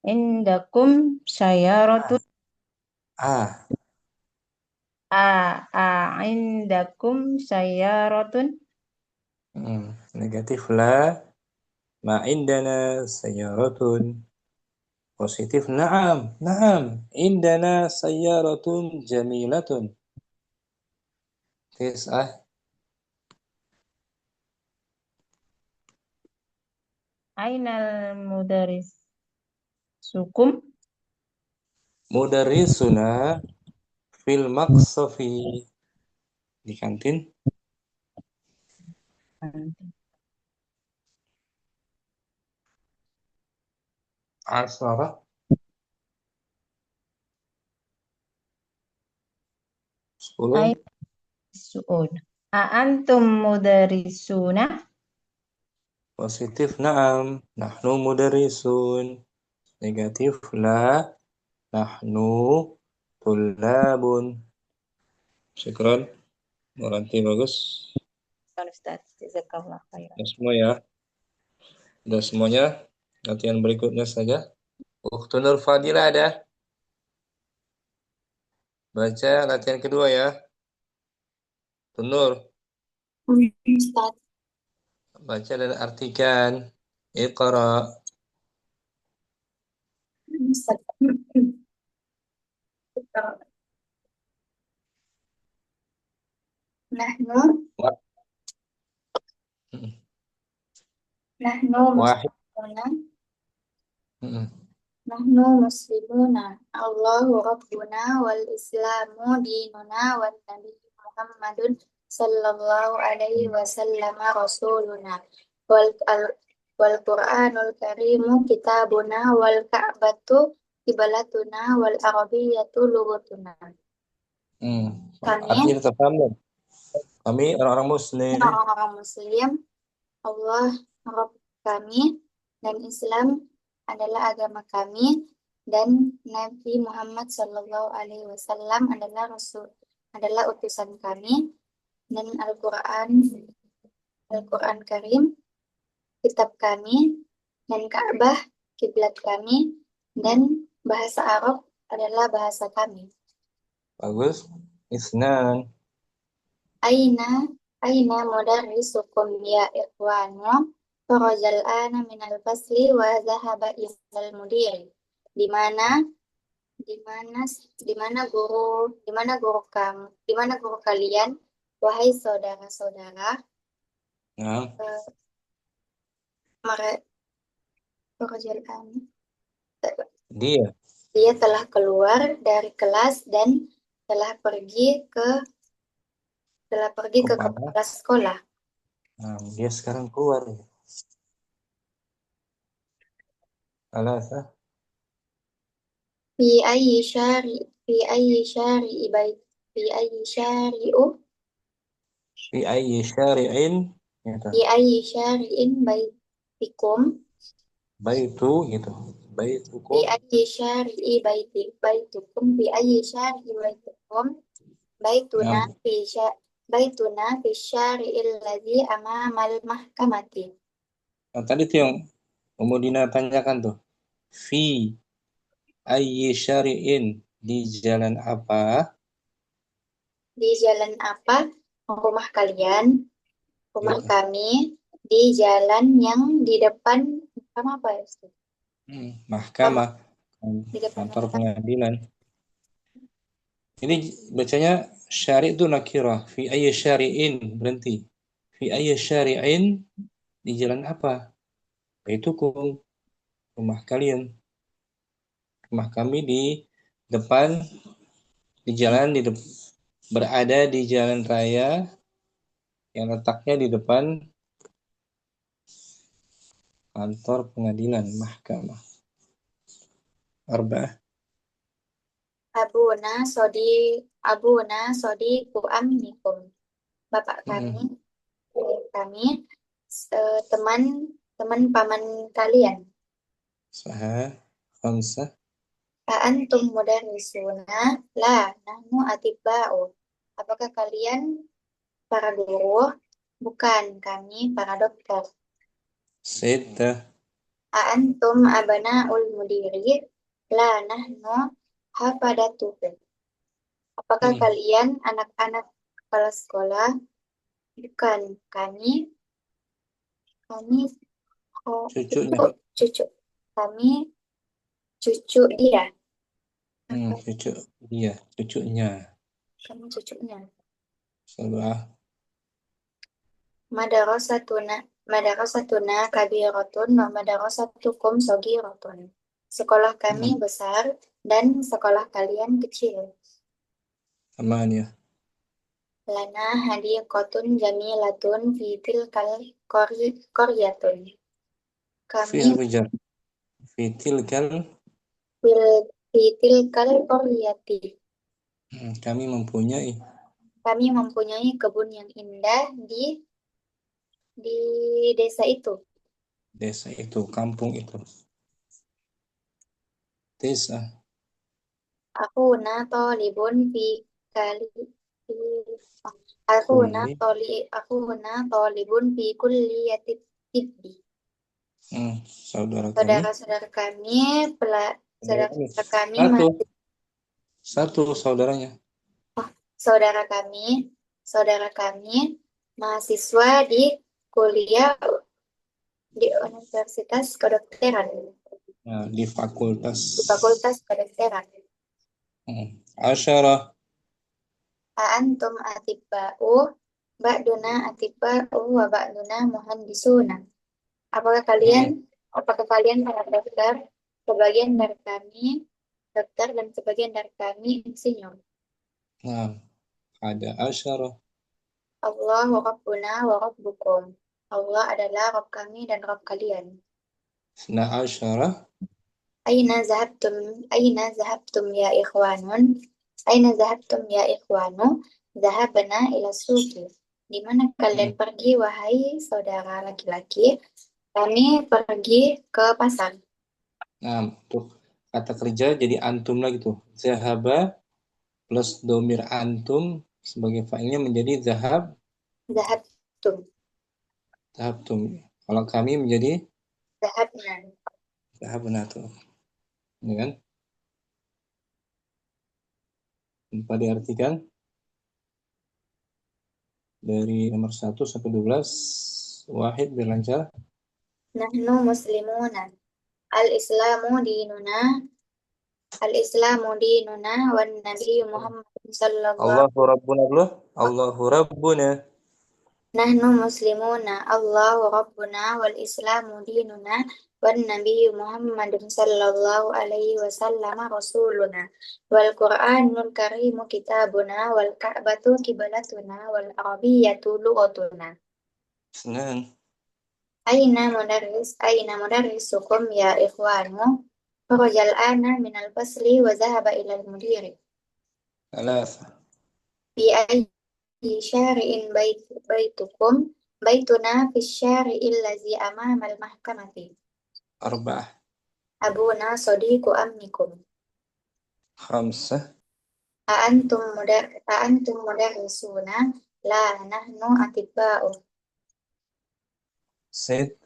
Indakum sayaratun? Indakum sayaratun? Negatif la, ma indana sayaratun. Positif naam, indana sayaratun jamilatun. Tis'ah. Ainal mudaris sukum? Mudarrisuna fil maqsafi. Di kantin. Asara. 10. su'un. Antum mudarisuna. Positif na'am. Nahnu mudarisun. Negatif la. Nahnu tullabun. Syukran. Meranti bagus. Ustaz, jazakallah khairan. Sudah semua ya. Sudah semuanya. Latihan berikutnya saja. Ukhtun Nur Fadila ada? Baca latihan kedua ya. Tunur, Ustaz. baca dan artikan. Iqra. Ustaz. Nahnu Wa- nahnu Wahid. muslimuna Mm-mm. nahnu muslimuna Allahu rabbuna wal islamu dinuna wan nabi Muhammadun sallallahu alaihi wasallam rasuluna wal Qur'anul karimu kitabuna wal ka'batu qiblatuna wal arabiyyatu lughatuna. Kami Artinya tetap sama. Kami orang-orang Muslim. orang-orang Muslim, Allah Rabb kami, dan Islam adalah agama kami, dan Nabi Muhammad Sallallahu Alaihi Wasallam adalah utusan kami, dan Al-Quran Karim kitab kami, dan Ka'bah kiblat kami, dan bahasa Arab adalah bahasa kami. Bagus. Isnan. Aina mudarrisukum ya ikhwanu farajal ana minal fasli wa zahaba ilal mudiri. Di mana guru kalian, wahai saudara-saudara. Nah. Farajal ana. Dia telah keluar dari kelas dan telah pergi ke kepala sekolah. Nah, dia sekarang keluar. Alasa. Fi ayyi syari'in baitikum. Baitu gitu. Baitukum. Fi ayyi syari'i baitukum. Fi ayyi syari'i baitukum. Baituna fi syari'il ladzi amamal mahkamati. Nah, tadi tuh yang Umudina tanyakan tuh. Fi ayyi syari'in, di jalan apa? Di jalan apa rumah kalian? Rumah kami di jalan yang di depan mahkamah apa ya? Mahkamah, kantor pengadilan. Ini bacanya syari' itu nakirah. Fi ayyi syari'in, berhenti. Fi ayyi syari'in, di jalan apa? Baitukum, rumah kalian. Rumah kami di depan, di jalan, berada di jalan raya yang letaknya di depan kantor pengadilan, mahkamah. Arba'ah. Abuna sodiku amnikum. Bapak kami, teman paman kalian. Sahah, khamsah. Antum mudarrisuna la nahnu atibba'u. Apakah kalian para guru? Bukan, kami para dokter. Sittah. Antum abana'ul mudiri la nahnu hafadatuhu. Apakah kalian anak-anak kepala sekolah? Bukan, kami cucu. Kami cucu dia. Cucunya. Kami cucunya. Sabah. Madarasatuna kabiratun wa madarasatukum sagiratun. Sekolah kami besar dan sekolah kalian kecil. Amaniyah. Lana hadiqatun jamilatun fi tilkal qaryatun. Fi tilkal qaryati. Kami mempunyai. kami mempunyai kebun yang indah di desa itu. Desa itu, kampung itu. Desa. Akhuna tolibun fi kali fi akhuna tolibun fi kulliyati tibbi. Saudara-saudara kami saudara kami Satu saudaranya. saudara kami mahasiswa di kuliah di Universitas Kedokteran. Di fakultas. Di Fakultas Kedokteran. Asyarah. Antum atibba'u ba'duna atibba'u wa ba'duna muhandisuna. Apakah kalian para dokter? Sebagian dari kami dokter dan sebagian dari kami insinyur. Ada asyarah. Allahu Rabbuna wa Rabbukum. Allah adalah Rabb kami dan Rabb kalian. Asyarah. Aina zahabtum ya ikhwanun? Aina zahabtum ya ikhwanu? Zahabna ila suqi. Di mana kalian pergi wahai saudara laki-laki? Kami pergi ke pasar. Tuh kata kerja jadi antum lagi tuh. Zahaba plus domir antum sebagai fa'ilnya menjadi zahabtum. Kalau kami menjadi zahabna tuh. Ini kan? Apa diartikan? Dari nomor 1 sampai 12. Wahid berlancar. Nahnu muslimuna. Al-Islamu dinuna wan Nabi Muhammad sallallahu Allahu Rabbuna dulu. Allahu Rabbuna. Nahnu muslimuna. Allahu Rabbuna wal Islamu dinuna wan Nabi Muhammad sallallahu alaihi wasallam rasuluna wal Qur'anul karimu kitabuna wal Ka'batu qiblatuna wal Arabiyyatu lughatuna. Aina mudarrisukum ya ikhwanu? Farajal ana minal fasli wa zahaba ilal mudiri. Fi ayyi syari'in baitukum? Baituna fi syari'il ladzi amama al-mahkamati. Arba'ah. Abuna sadiqu ammikum. Khamsah. Antum mudarrisuna? La nahnu atibba'u. Said.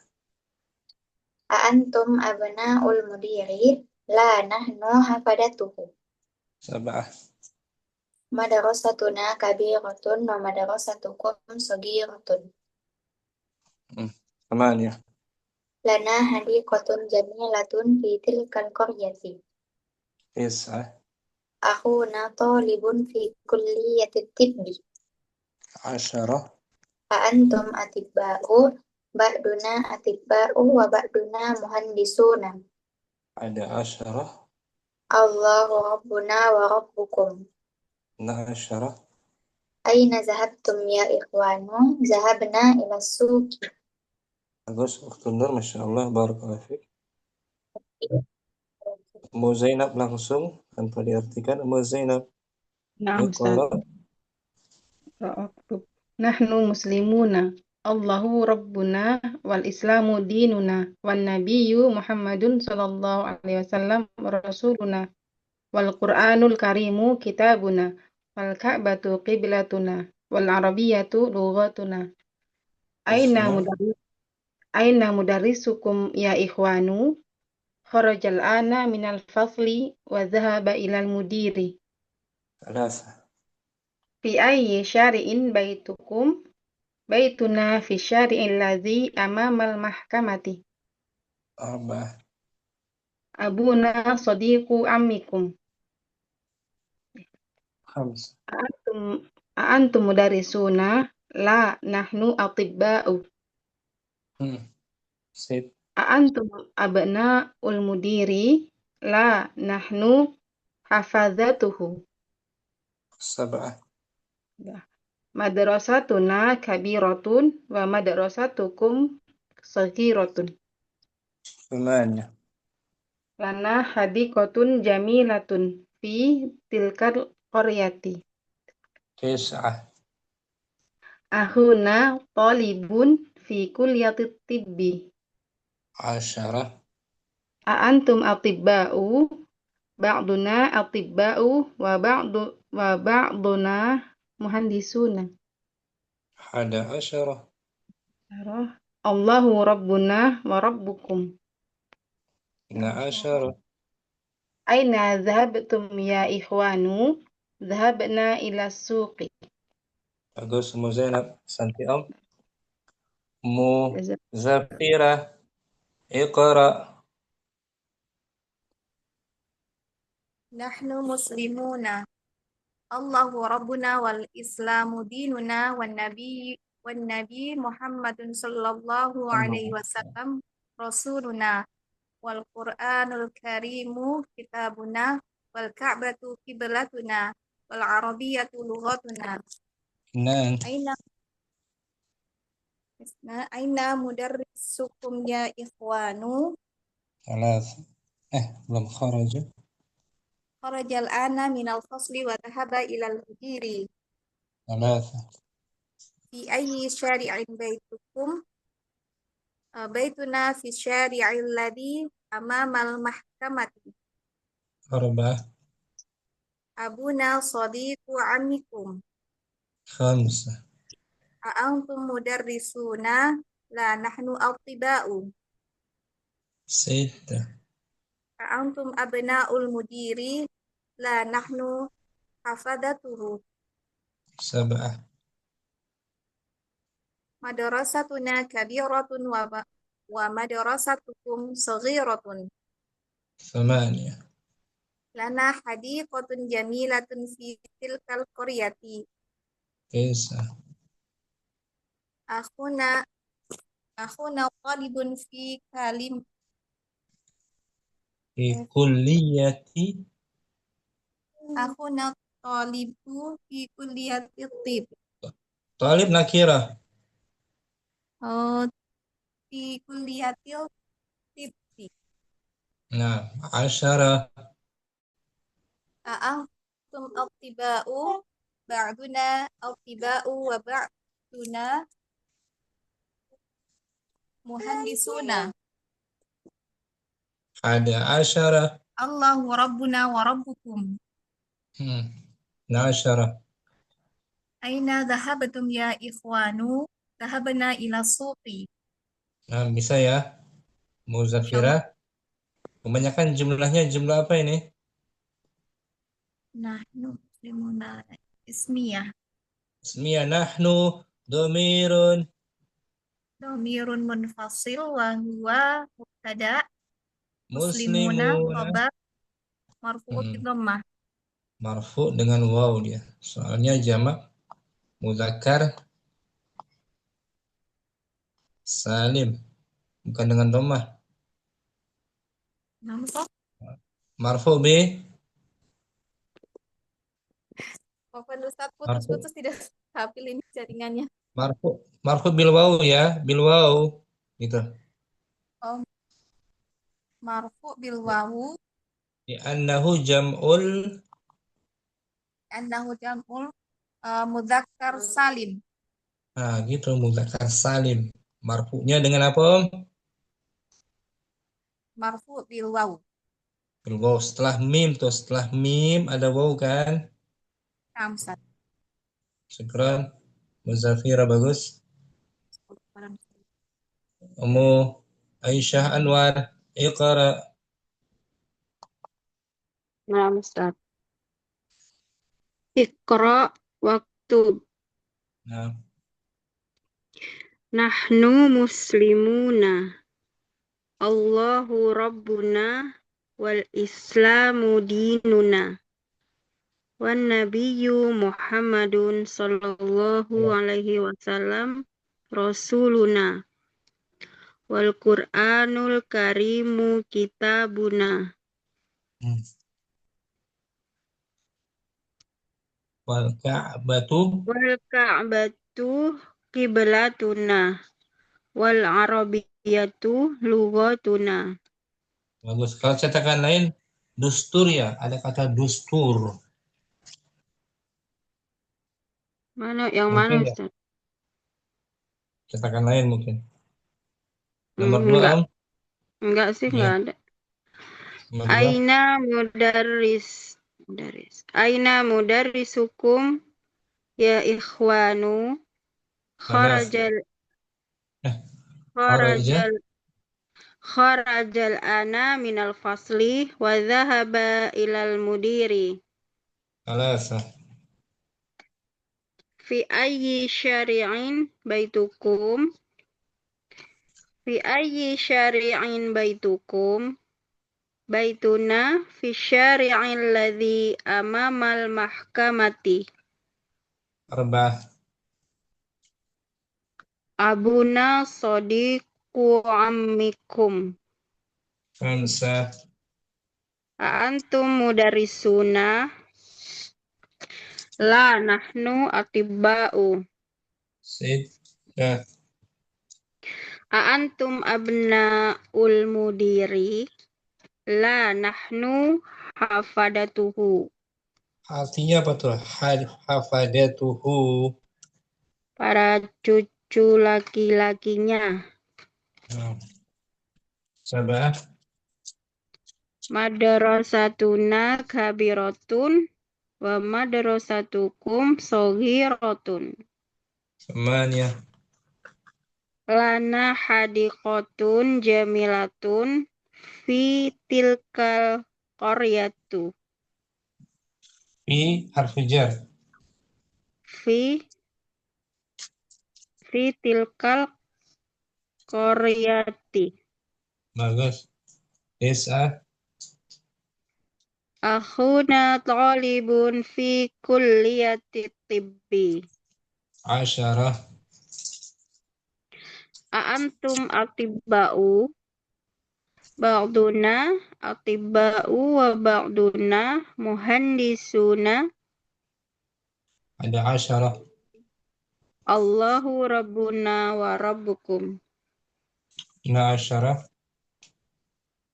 Antum abna'ul mudiri? La nahnu hafadatuhu. Sab'ah. Madrasatuna kabiratun wa madrasatukum sagiratun. Thamaniyah. Lana hadiqatun jamilatun fi tilkal qaryati. Tis'ah. Akhuna talibun fi kulliyati tibbi. Asyarah. Antum atibba'u ba'duna atibba'u wa ba'duna muhandisuna. Ada asyarah. Allahu Rabbuna wa Rabbukum. Asyarah. Aina zahabtum ya ikhwanu? Zahabna ila suqi. Bagus, Ukhtun Nur, Masya Allah, barakallahu fiik. Ummu Zainab langsung tanpa diartikan. Ummu Zainab. Na'am, Ustaz. Nahnu muslimuna. Allahu Rabbuna wal Islamu dinuna wan Nabiyyu Muhammadun sallallahu alaihi wasallam rasuluna wal Qur'anul karimu kitabuna wal Ka'batu qiblatuna wal Arabiyyatu lughatuna. Aina mudarrisukum ya ikhwanu? Kharajal ana minal fasli wa dhahaba ilal mudiri. Fi ayyi syari'in baitukum? Baituna fi syari'il ladzi amamal mahkamati. Arba'ah. Abuna sadiqu ammikum. Khamsah. Antum mudarrisuna? La nahnu atibba'u. Said. Antum abna'ul mudiri? La nahnu hafazatuhu. Sab'ah. Madrasatuna kabiratun wa madrasatukum saghiratun. Thamaniyah. Lana hadiqatun jamilatun fi tilkal qaryati. Tis'ah. Ahuna talibun fi kulliyatit tibbi. Asyarah. Antum atibba'u ba'duna atibba'u wa ba'duna muhandisuna. Hada asyarah. Allahu rabbuna wa rabbukum. Na asyarah. Aina dhahabtum ya ikhwanu? Dhahabna ila suqi. Bagus, Mu Zainab. Santi Om. Mu Zafira. Iqra. Nahnu muslimuna. Allahu rabbuna wal islamu dinuna wan nabi Muhammadun sallallahu alaihi wasallam rasuluna wal Qur'anul karimu kitabuna wal ka'batu qiblatuna wal arabiyatu lughatuna. Nan. Aina mudarrisukum ya ikhwanu. Salas. Belum kharaja. Kharajal ana minal fasli wa dhahaba ilal mudiri. Salas. Fi ayyi syari'in baitukum? Baituna fi syari'il ladhi amamal mahkamati. Arba'ah. Abuna sadiqu amikum. Khamsah. A'antum mudarrisuna la nahnu atiba'u. Sittah. A'antum abna'ul mudiri la nahnu hafadatuhu. Sab'ah. Madrasatuna kabiratun wa madrasatukum saghiratun. Thamaniyah. Lana hadiqatun jamilatun fi tilkal qaryati. Tis'ah. Akhuna talibun fi Fi kulliyati. Akhuna talibu fi kulliyati tib. Talib nakirah. Fi kulliyatil tibbi. Nah, asyarah. A'antum atiba'u ba'duna atiba'u wa ba'duna muhandisuna. Hada asyarah. Allahu rabbuna wa rabbukum. Nasyarah. Aina dhahabatum ya ikhwanu? Dhahabna ila suqi. Nah, bisa ya. Muzafirah. Kebanyakan jumlahnya jumlah apa ini? Nahnu muslimuna ismiyah. Ismiyah nahnu domirun. Domirun munfasil wa huwa mubtada. Muslimuna khabar marfu'u bi dhammah. Marfu dengan waw dia. Soalnya jamak muzakkar salim, bukan dengan dhammah. Nampak? Marfu bi. Bapak Ustaz putus-putus tidak stabil ini jaringannya. Marfu bil waw ya, bil waw gitu. Oh. Marfu bil wawu. Annahu jam'ul mudzakkar salim. Nah, gitu mudzakkar salim. Marfu'nya dengan apa, Om? Marfu bil wawu. Bil waw, setelah mim ada waw kan? Kamsat. Syukran. Muzafira bagus. Ummu Aisyah Anwar, Iqra. Nah, Ustaz. Iqra waktub. Nah. Nahnu muslimuna. Allahu rabbuna wal islamu dinuna. Wan nabiyyu Muhammadun sallallahu alaihi wasallam rasuluna. Wal Qur'anul karimu kitabuna. Wal Ka'batu qiblatuna. Wal arabiyatu lughatuna. Bagus. Kalau cetakan lain dustur ya, ada kata dustur. Mana yang mana, Ustaz? cetakan lain mungkin. Nomor 2 Enggak sih, Ya. enggak ada. Nomor 2. Aina mudarrisukum ya ikhwanu Alas. kharajal Kharaja. kharajal ana minal fasli wa dhahaba ilal mudiri Alas. fi ayyi syari'in baitukum baituna fi syari'in ladzi amamal mahkamati Arba'ah. abuna sadiqu ammikum Khamsah. antum mudarrisuna la nahnu atibba'u Sittah. antum abnaul mudiri la nahnu hafadatuhu Artinya apa tuh? Hafadatuhu. para cucu laki-lakinya. Sabah. Madrasatuna kabiratun wa madrasatukum shaghiratun. Semuanya. Lana hadiqatun jamilatun fi tilkal qaryatu. Fi harfu jar. Fi tilkal qaryati. Bagus. Is'ah. Akhuna talibun fi kulliyati tibbi. Asyarah. Antum atibba'u ba'duna atibba'u wa ba'duna muhandisuna. Ada asyarah. Allahu rabbuna wa rabbukum. Asyarah.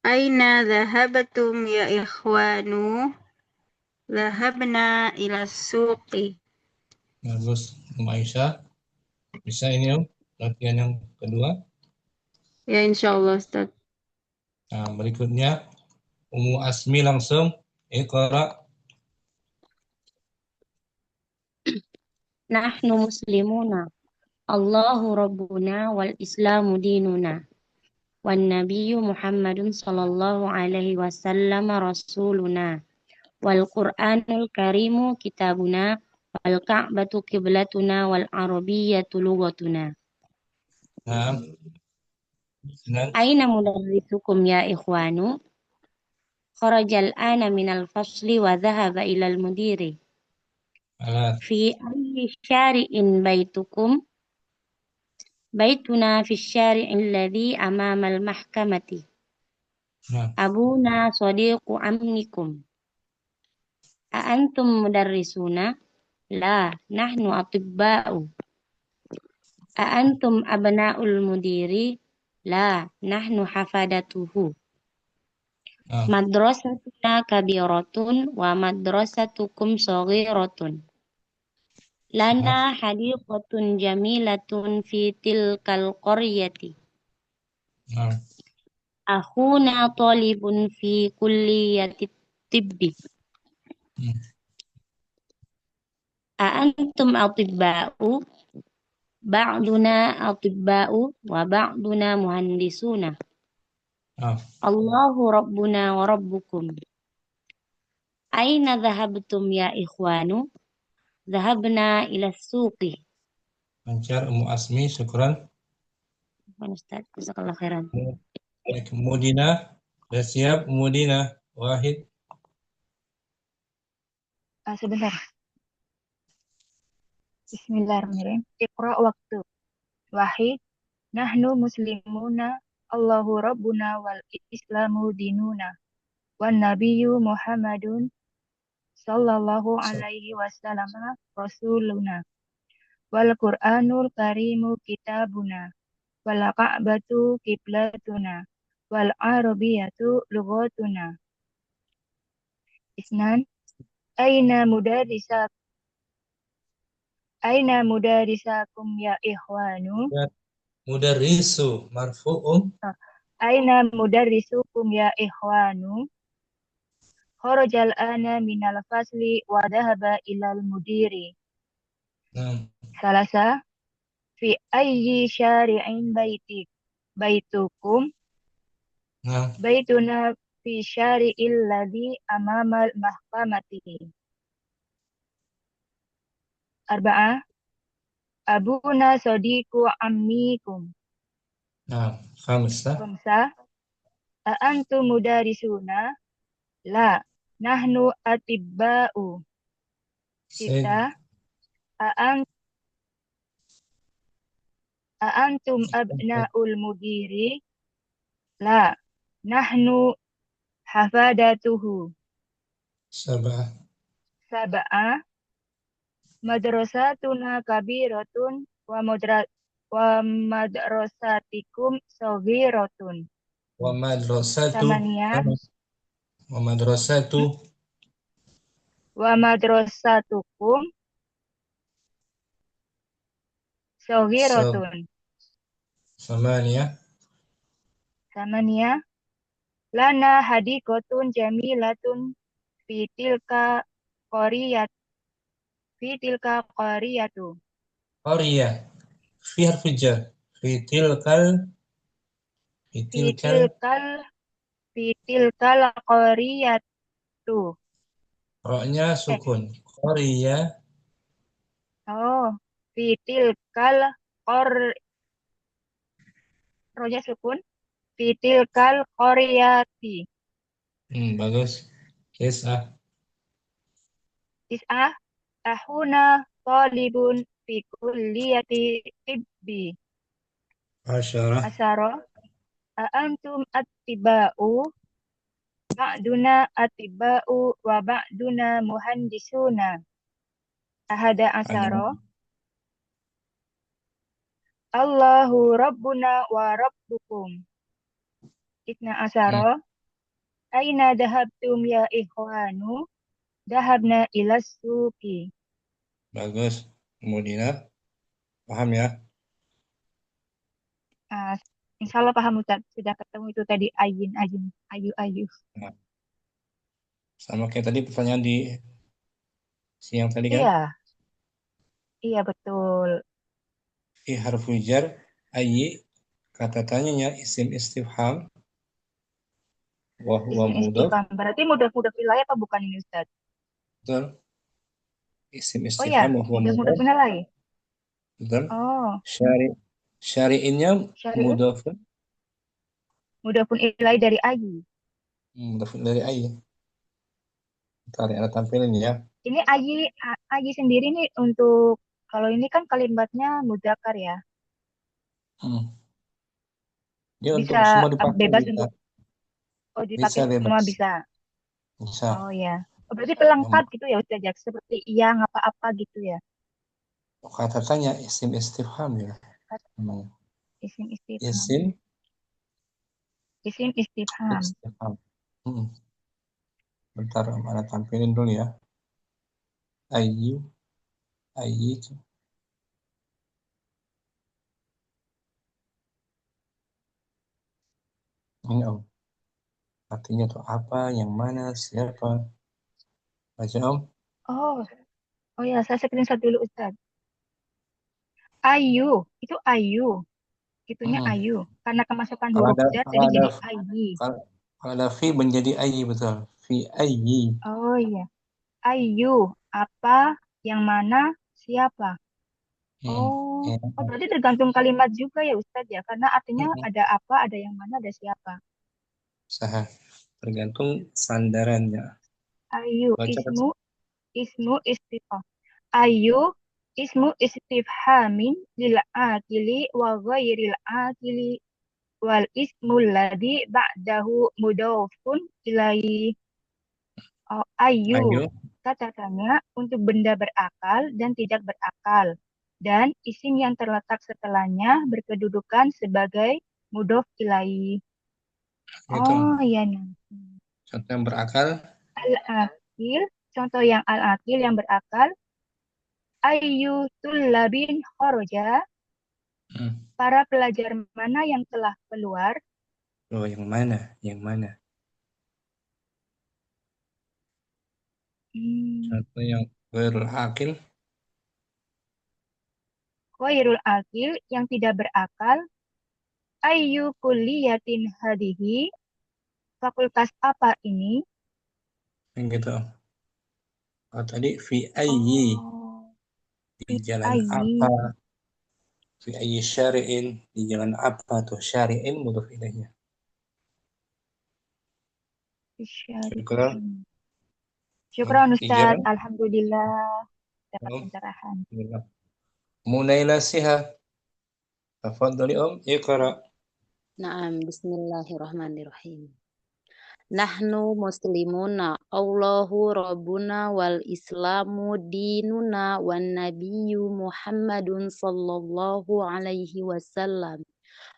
Aina dhahabtum ya ikhwanu? Dhahabna ila suqi. Bagus. Aisyah. Bisa ini Om? Latihan yang kedua. Ya insyaallah Ustaz. Nah, berikutnya Ummu Asmi langsung Iqra. Nahnu muslimuna. Allahu rabbuna wal islamu dinuna. Wan nabiyyu Muhammadun sallallahu alaihi wasallam rasuluna. Wal Qur'anul karimu kitabuna. Wal ka'batu qiblatuna wal arabiyyatu lughatuna. Nah. Aina mudarrisukum ya ikhwanu? Kharajal ana minal fasli wa dhahaba ilal mudiri. Fi ayyi syari'in baitukum? Baituna fi syari'in ladzi amamal mahkamati. Abuna sadiqu amnikum. Antum mudarrisuna? La, nahnu atibba'u. Antum abna'ul mudiri? La, nahnu hafadatuhu. Madrasatuna kabiratun wa madrasatukum shaghiratun. Lana hadiqatun jamilatun fi tilkal qaryati. Akhuna talibun fi kulliyati tibbi. Antum atibba'u? Ba'duna atibba'u wa ba'duna muhandisuna. Allahu rabbuna wa rabbukum. Aina dhahabtum ya ikhwanu? Dhahabna ila suqi. Lancar Ummu Asmi, syukran. Ustaz, jazakallah khairan. Mudina, sudah siap Mudina? Wahid. Sebentar. Bismillahirrahmanirrahim. Iqra waktu. Wahid. Nahnu muslimuna. Allahu rabbuna wal islamu dinuna. Wan nabiyyu Muhammadun sallallahu alaihi wasallam rasuluna. Wal Qur'anul karimu kitabuna. Wal ka'batu qiblatuna. Wal arabiyatu lughatuna. Isnan. Aina mudarisakum ya ikhwanu? Mudarrisu marfu'um. Aina mudarrisukum ya ikhwanu. Kharajal ana minal fasli wa dhahaba ilal mudiri. Salasa fi ayyi syari'in baitukum. Baituna fi syari'il ladzi amamal mahkamati. Arba'ah abuna sadiku ammikum. Khamsah. Khamsah antum mudarisuna. La nahnu atibba'u. Sita antum abna'ul mudiri. La nahnu hafadatuhu. Sab'ah madrasatuna kabiratun wa madrasatikum saghiratun. Wa madrasatu. Samaniyah Wa madrasatu. wa madrasatukum saghiratun. Samaniyah. Samaniyah lana hadiqatun jamilatun fi tilka qariyatu. Qariyah. Fi harfi jar. Fi tilkal qariyatu. Roknya sukun. Qariyah. Fi tilkal roknya sukun. Fi tilkal qariyati. Bagus. Kisah. Ahuna talibun fi kulliyati tibbi. Asyara antum attiba'u. Ba'duna attiba'u wa ba'duna muhandisuna. Ahada asyara Allahu rabbuna wa rabbukum. Itna asyara aina dahabtum ya ikhwanu. Dahabna ilas suki. Bagus. Kemudian paham ya? Insya Allah paham Ustaz. Sudah ketemu itu tadi ayin, ayu. Nah, sama kayak tadi pertanyaan di siang tadi kan? Iya. Iya betul. Fi harfu jar ayyi kata tanyanya isim istifham wa huwa mudhaf. Berarti mudhaf wilayah apa bukan ini Ustaz? Betul. Isim Oh ya, istifham wa huwa mudhaf wilayah. Betul. Oh. Syari'innya mudhafun. Mudhafun ilaih dari ayyi. Mudhafun dari ayyi. Bentar ya, tampilin ya. Ini ayyi sendiri nih untuk kalau ini kan kalimatnya mudzakkar ya. Dia bisa untuk semua dipakai bebas bisa. untuk dipakai Bisa semua bebas. bisa. Oh ya. Berarti pelengkap gitu ya Ustaz ya, seperti yang apa-apa gitu ya. Kata tanya isim istifham ya. Isim istifham. Isim istifham. Bentar, mana tampilin dulu ya. Ayyu. Ini Om. Artinya tuh apa, yang mana, siapa. Baca Om. Oh ya, saya screenshot dulu Ustaz. Ayu, itu ayu. Itunya ayu. Karena kemasukan huruf jar jadi ayyi. Kalau ada fi menjadi ayyi, betul. Fi ayyi. Oh iya. Ayu, apa, yang mana, siapa. Berarti tergantung kalimat juga ya Ustaz ya. Karena artinya ada apa, ada yang mana, ada siapa. Sah. Tergantung sandarannya. Ayu, ismu istifham. Ayu, ismu istifhamin lil akili wa ghairil akili wal ismul ladzi ba'dahu mudhafun ilaihi. Ayu kata tanya untuk benda berakal dan tidak berakal, dan isim yang terletak setelahnya berkedudukan sebagai mudhaf ilaihi. Oh iya nih. Contoh yang berakal. Al-akil, contoh yang al-akil yang berakal. Ayyu tullabin kharaja. Para pelajar mana yang telah keluar? Oh, yang mana? Yang mana? Contoh yang berakil. Khairul akil, yang tidak berakal. Ayyu kulliyatin hadihi, fakultas apa ini? Yang gitu. Oh, tadi fi ayyi. Di jalan ayyi. apa? Fi ayyi syari'in. Di jalan apa tuh? Syari'in mudhof ilaihnya. Syukran. Syukran Ustaz. Ijazah. Alhamdulillah dapat pencerahan. Munaila Siha. Tafadhali Iqra. Naam, bismillahirrahmanirrahim. Nahnu muslimuna, Allahu rabbuna wal islamu dinuna wan nabiyyu Muhammadun sallallahu alaihi wasallam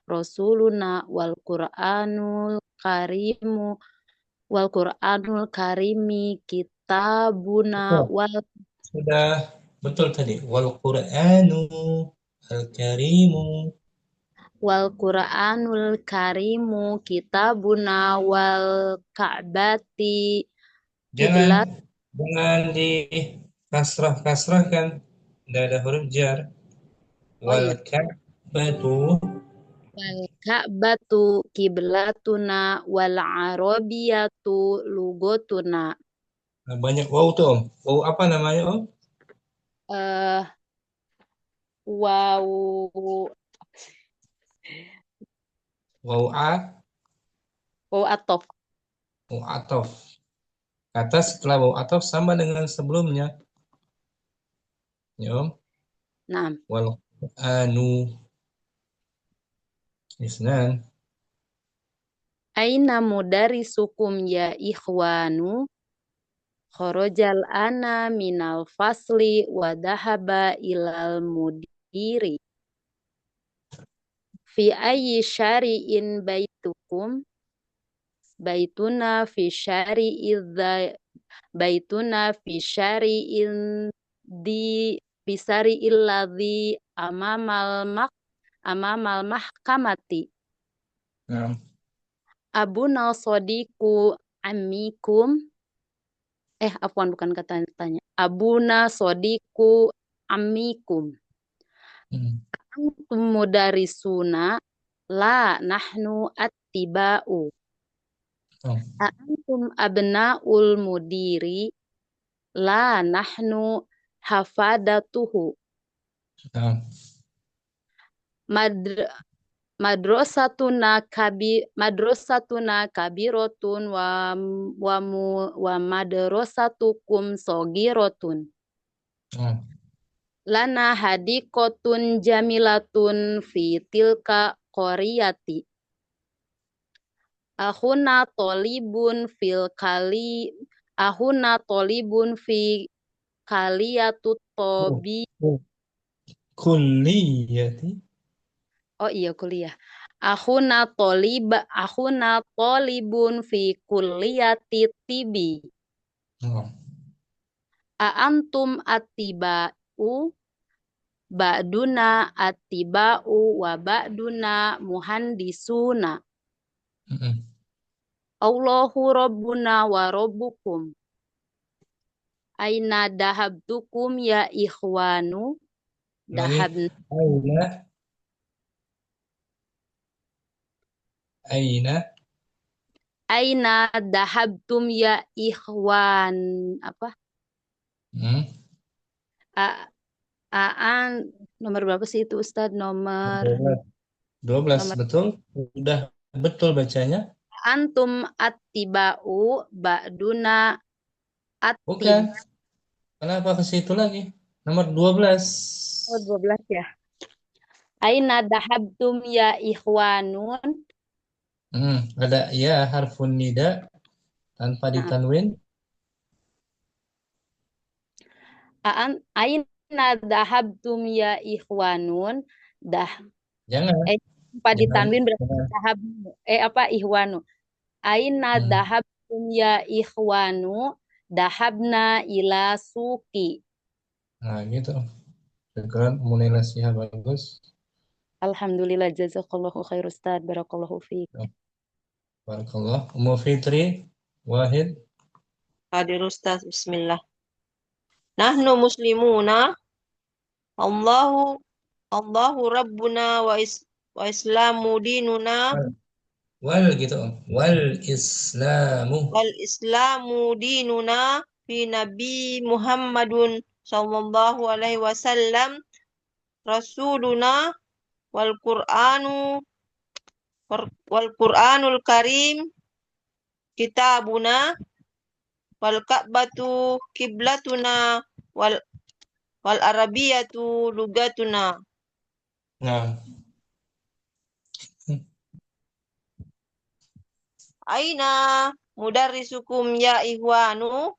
rasuluna wal Qur'anul karimi kitabuna Sudah betul tadi. Wal Qur'anu al-karimu. wal Qur'anul karimu kitabuna wal ka'bati Jangan di kasrah kan. Tidak ada huruf jar. Wal ka'batu. Wal ka'batu kiblatuna wal arabiyatu lugotuna. Banyak waw tuh. Waw apa namanya Om? Waw atof. Waw atof. Kata setelah waw atof sama dengan sebelumnya. Ya Om? Naam. Wal Qur'anu. Isnan. Aina mudarisukum ya ikhwanu? Kharajal ana minal fasli wa dhahaba ilal mudiri. Fi ayyi syari'in baitukum? Baituna fi syari'in di bisari'il ladzi amamal mahkamati. Abuna sodiku amikum. Bukan katanya. Abuna sodiku amikum. Antum mudarisuna la nahnu attiba'u. Antum abna'ul mudiri la nahnu hafadatuhu. Madrasatuna kabirotun wa madrasatukum sogirotun. Lana hadikotun jamilatun fi tilka qoriyati. Ahuna tolibun fi kaliyatut tobi. Kulliyati. Oh iya, kuliah. Akhuna tolibun fi kulliyati tibi. Antum attiba'u ba'duna attiba'u wa ba'duna muhandisuna. Allahu rabbuna wa rabbukum. Aina dahabtukum ya ikhwanu? Aina dahabtum ya ikhwan. Apa? Nomor berapa sih itu Ustadz? Nomor 12 betul? Udah betul bacanya? Antum attiba'u ba'duna Bukan. Kenapa ke situ lagi? Nomor 12. Oh, 12 ya. Aina dahabtum ya ikhwanun. Ada ya harfun nida tanpa ditanwin. Aina dahabtum ya ikhwanun. Jangan. Tanpa ditanwin berarti dahabnu. Ikhwanu. Aina dahabtum ya ikhwanu. Dahabna ila suki. Nah gitu. Syukran, Munaila Siha bagus. Alhamdulillah, jazakallahu khair Ustaz, barakallahu fiik. Barakallah. Ummu Fitri, Wahid. Hadir Ustaz, bismillah. Nahnu muslimuna, Allahu Rabbuna wa Islamu dinuna. Wal gitu. Wal Islamu. Wal Islamu dinuna fi Nabi Muhammadun sallallahu alaihi wasallam rasuluna wal Qur'anul Karim kitabuna wal Ka'batu kiblatuna wal Arabiyatu lugatuna. Nah. Aina mudarrisukum ya ihwanu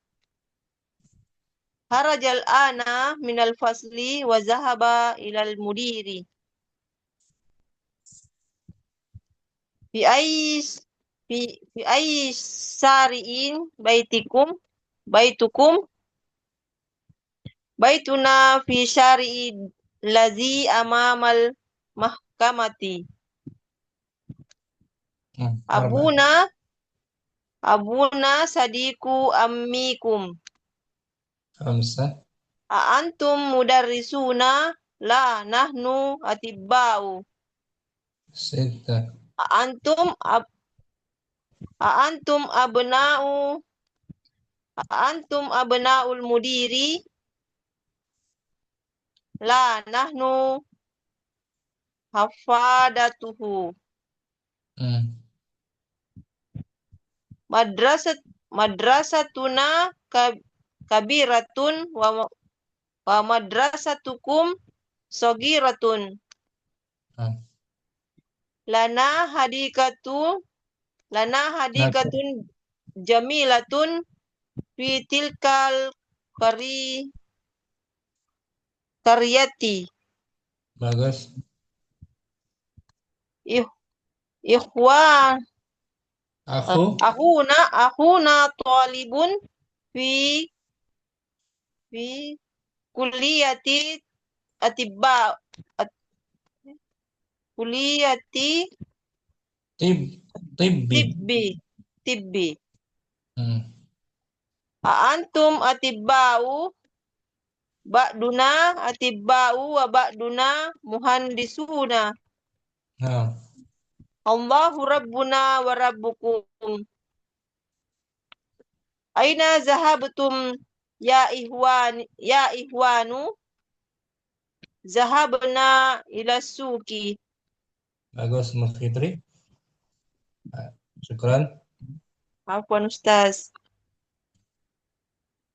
harajal ana minal fasli wa zahaba ilal mudiri. Fi ayyi sari'in baitukum baituna fi syari'i lazi amamal mahkamati. Abuna sadiku ammikum. Khamsah. Antum mudarrisuna la nahnu atibba'u. Sittah. Antum abna'ul mudiri la nahnu hafadatuhu. Madrasatuna kabiratun wa madrasatukum sogiratun. Lana hadikatun jamilatun fi tilkal qaryati. Bagus. Ikhwan Aku akhuna talibun fi kulliyati atibba kulliyati tibbi. Antum atibba'u ba'duna atibba'u wa ba'duna muhandisuna. Allahu Rabbuna wa Rabbukum. Aina zahabtum ya ihwanu zahabna ila suki. Bagus, Mas Fitri. Syukran. Afwan Ustaz.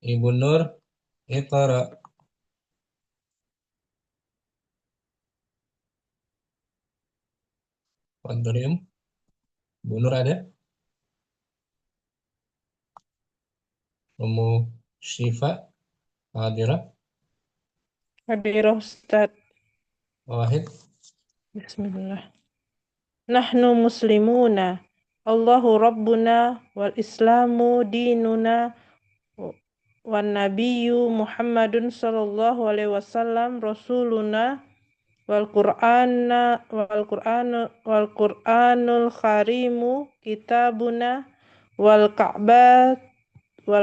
Ibu Nur, Iqra. Fadrim. Ibu Nur ada? Ummu Syifa, Hadira. Hadir Ustaz. Wahid. Bismillah. Nahnu muslimuna. Allahu Rabbuna wal Islamu dinuna wan Nabiyyu Muhammadun sallallahu alaihi wasallam rasuluna wal Qur'anul Karimu kitabuna wal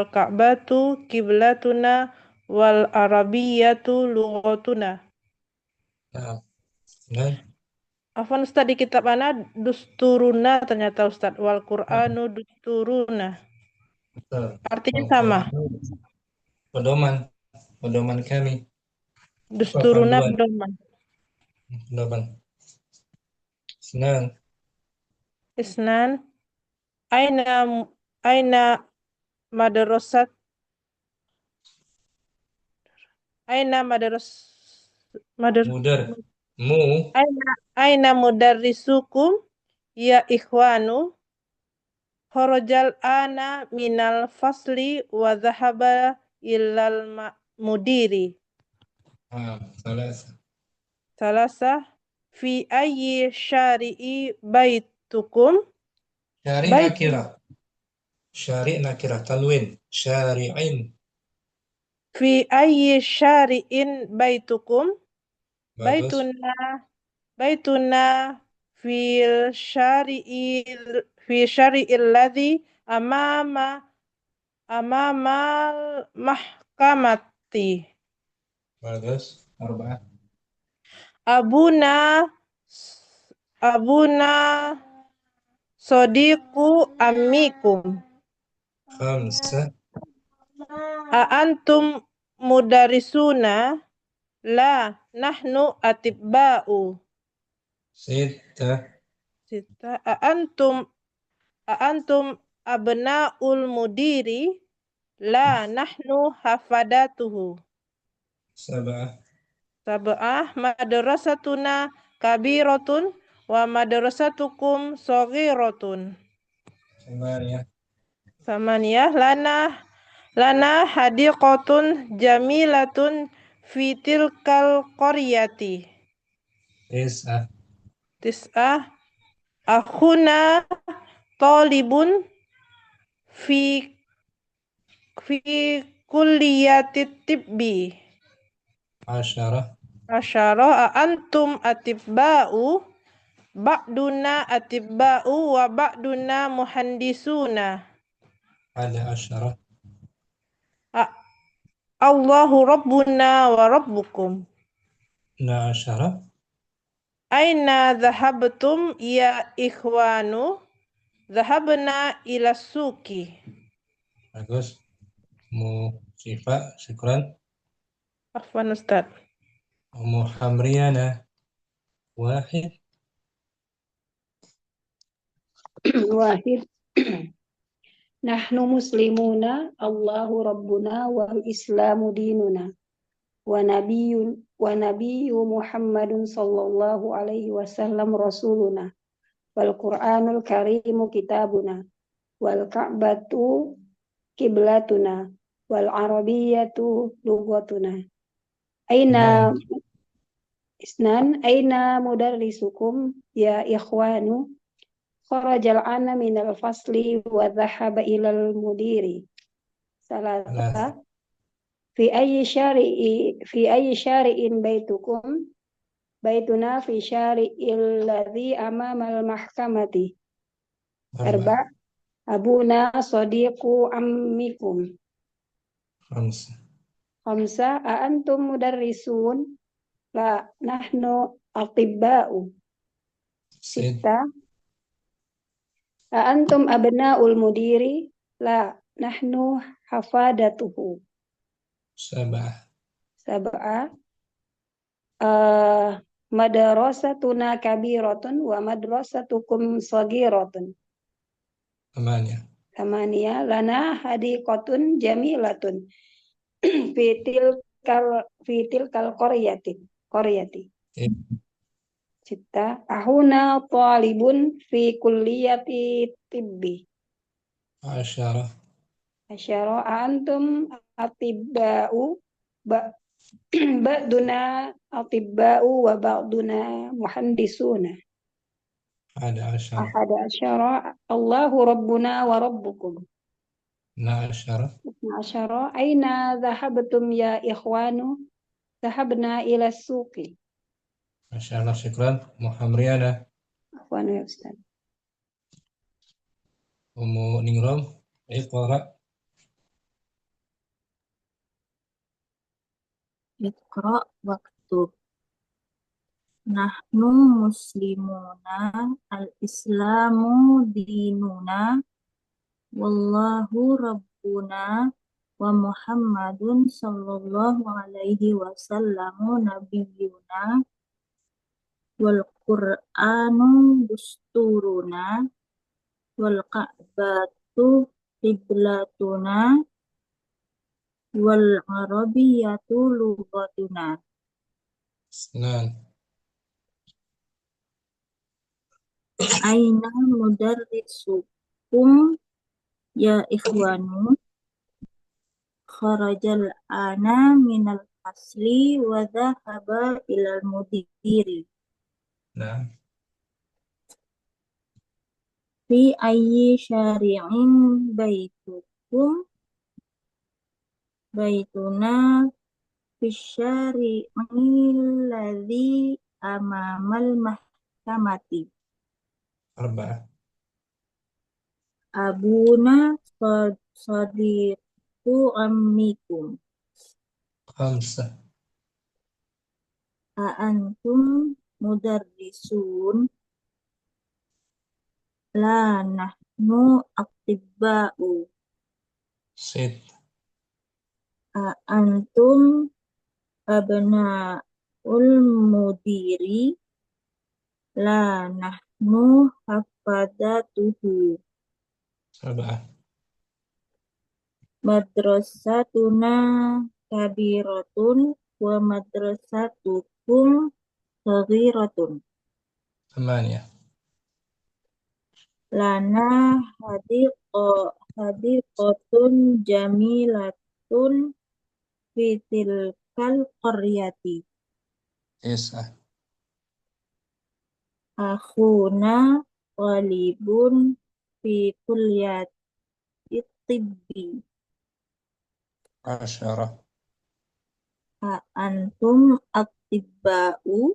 Ka'batu kiblatuna wal Arabiyatu lughatuna. Afwan Ustaz, di kitab ana dusturuna ternyata Ustaz, wal Qur'anu dusturuna. Artinya sama. Pedoman kami. Dusturuna pedoman. Isnan. Aina madrasat. Aina mudarrisukum ya ikhwanu kharajal ana minal fasli wa dhahaba ilal mudiri. Salasa fi ayyi syari'i baitukum. Syari' nakirah talwin. Syari'in. Fi ayyi syari'in baitukum. Bagus. Baituna baituna fi syari'il ladzi amamal mahkamati. Bagus. Arba'ah. Abuna sodiku amikum. Khamsah. Antum mudarisuna la nahnu atibba'u. Sittah. Antum abna'ul mudiri la nahnu hafadatuhu. Sab'ah madrasatuna kabiratun wa madrasatukum saghiratun. Samaniyah lana hadiqatun jamilatun fi tilkal qaryati. Tis'ah akhuna talibun fi kulliyatit tibbi. Asyarah antum atibba'u ba'duna atibba'u wa ba'duna muhandisuna. Asyarah. Allahu rabbuna wa rabbukum. Asyarah. Aina dhahabtum ya ikhwanu? Dhahabna ila suki. Bagus. Syifa, syukran. Afwan Ustaz. Hamriana. Wahid. Wahid. Nahnu muslimuna, Allahu rabbuna wal islamu dinuna. Wa nabiyyu Muhammadun sallallahu alaihi wasallam rasuluna. Wal Qur'anul karimu kitabuna. Wal ka'batu kiblatuna. Wal arabiyyatu lughatuna. Aina mudarrisukum ya ikhwanu? Kharajal ana minal fasli wa dhahaba ilal mudiri. Salasa. Fi ayyi syari'in baitukum? Baituna fi syari'il ladzi amamal mahkamati. Arba. Abuna sadiqu ammikum. Khamsa. Antum mudarrisun? La nahnu atibba'u. Sitta. Antum abna'ul mudiri? La nahnu hafadatuhu. Sab'ah. Madrasatuna kabiratun wa madrasatukum saghiratun. Thamaniyah lana hadiqatun jamilatun fi tilkal qaryati. Cita ahuna talibun fi kulliyati tibbi. Asyarah. Antum atibba'u ba'duna atibba'u wa ba'duna muhandisuna. Ahada asyara Allahu rabbuna wa rabbukum. Asyara aina dhahabtum ya ikhwanu? Dhahabna ila suqi. Masyaallah, syukran. Hamriana. Afwan ya Ustaz. Ningrum, iqra. Iqra waktub. Nahnu muslimuna, al-islamu dinuna, wallahu rabbuna, wa Muhammadun sallallahu alaihi wasallamu nabiyyuna, wal Qur'anu dusturuna, wal Ka'batu qiblatuna, wal Arabiyyatu lughatuna. Aina mudarrisukum ya ikhwanu? Kharajal ana minal fasli wa dhahaba ilal mudiri. Fi ayyi syari'in baitukum? Baituna fi syari'il ladzi amamal mahkamati. Arba'ah. Abuna sadiqu ammikum. Khamsah. Antum mudarrisun. La nahnu atibba'u. Sit. Antum abna'ul mudiri. La nahnu hafadatuhu. Sab'ah. Madrasatuna kabiratun wa madrasatukum saghiratun. Thamaniyah. Lana hadiqatun jamilatun fi tilkal qaryati. Tis'ah. Akhuna ghalibun fi kulliyati tibbi. Asyarah. Antum atibba'u.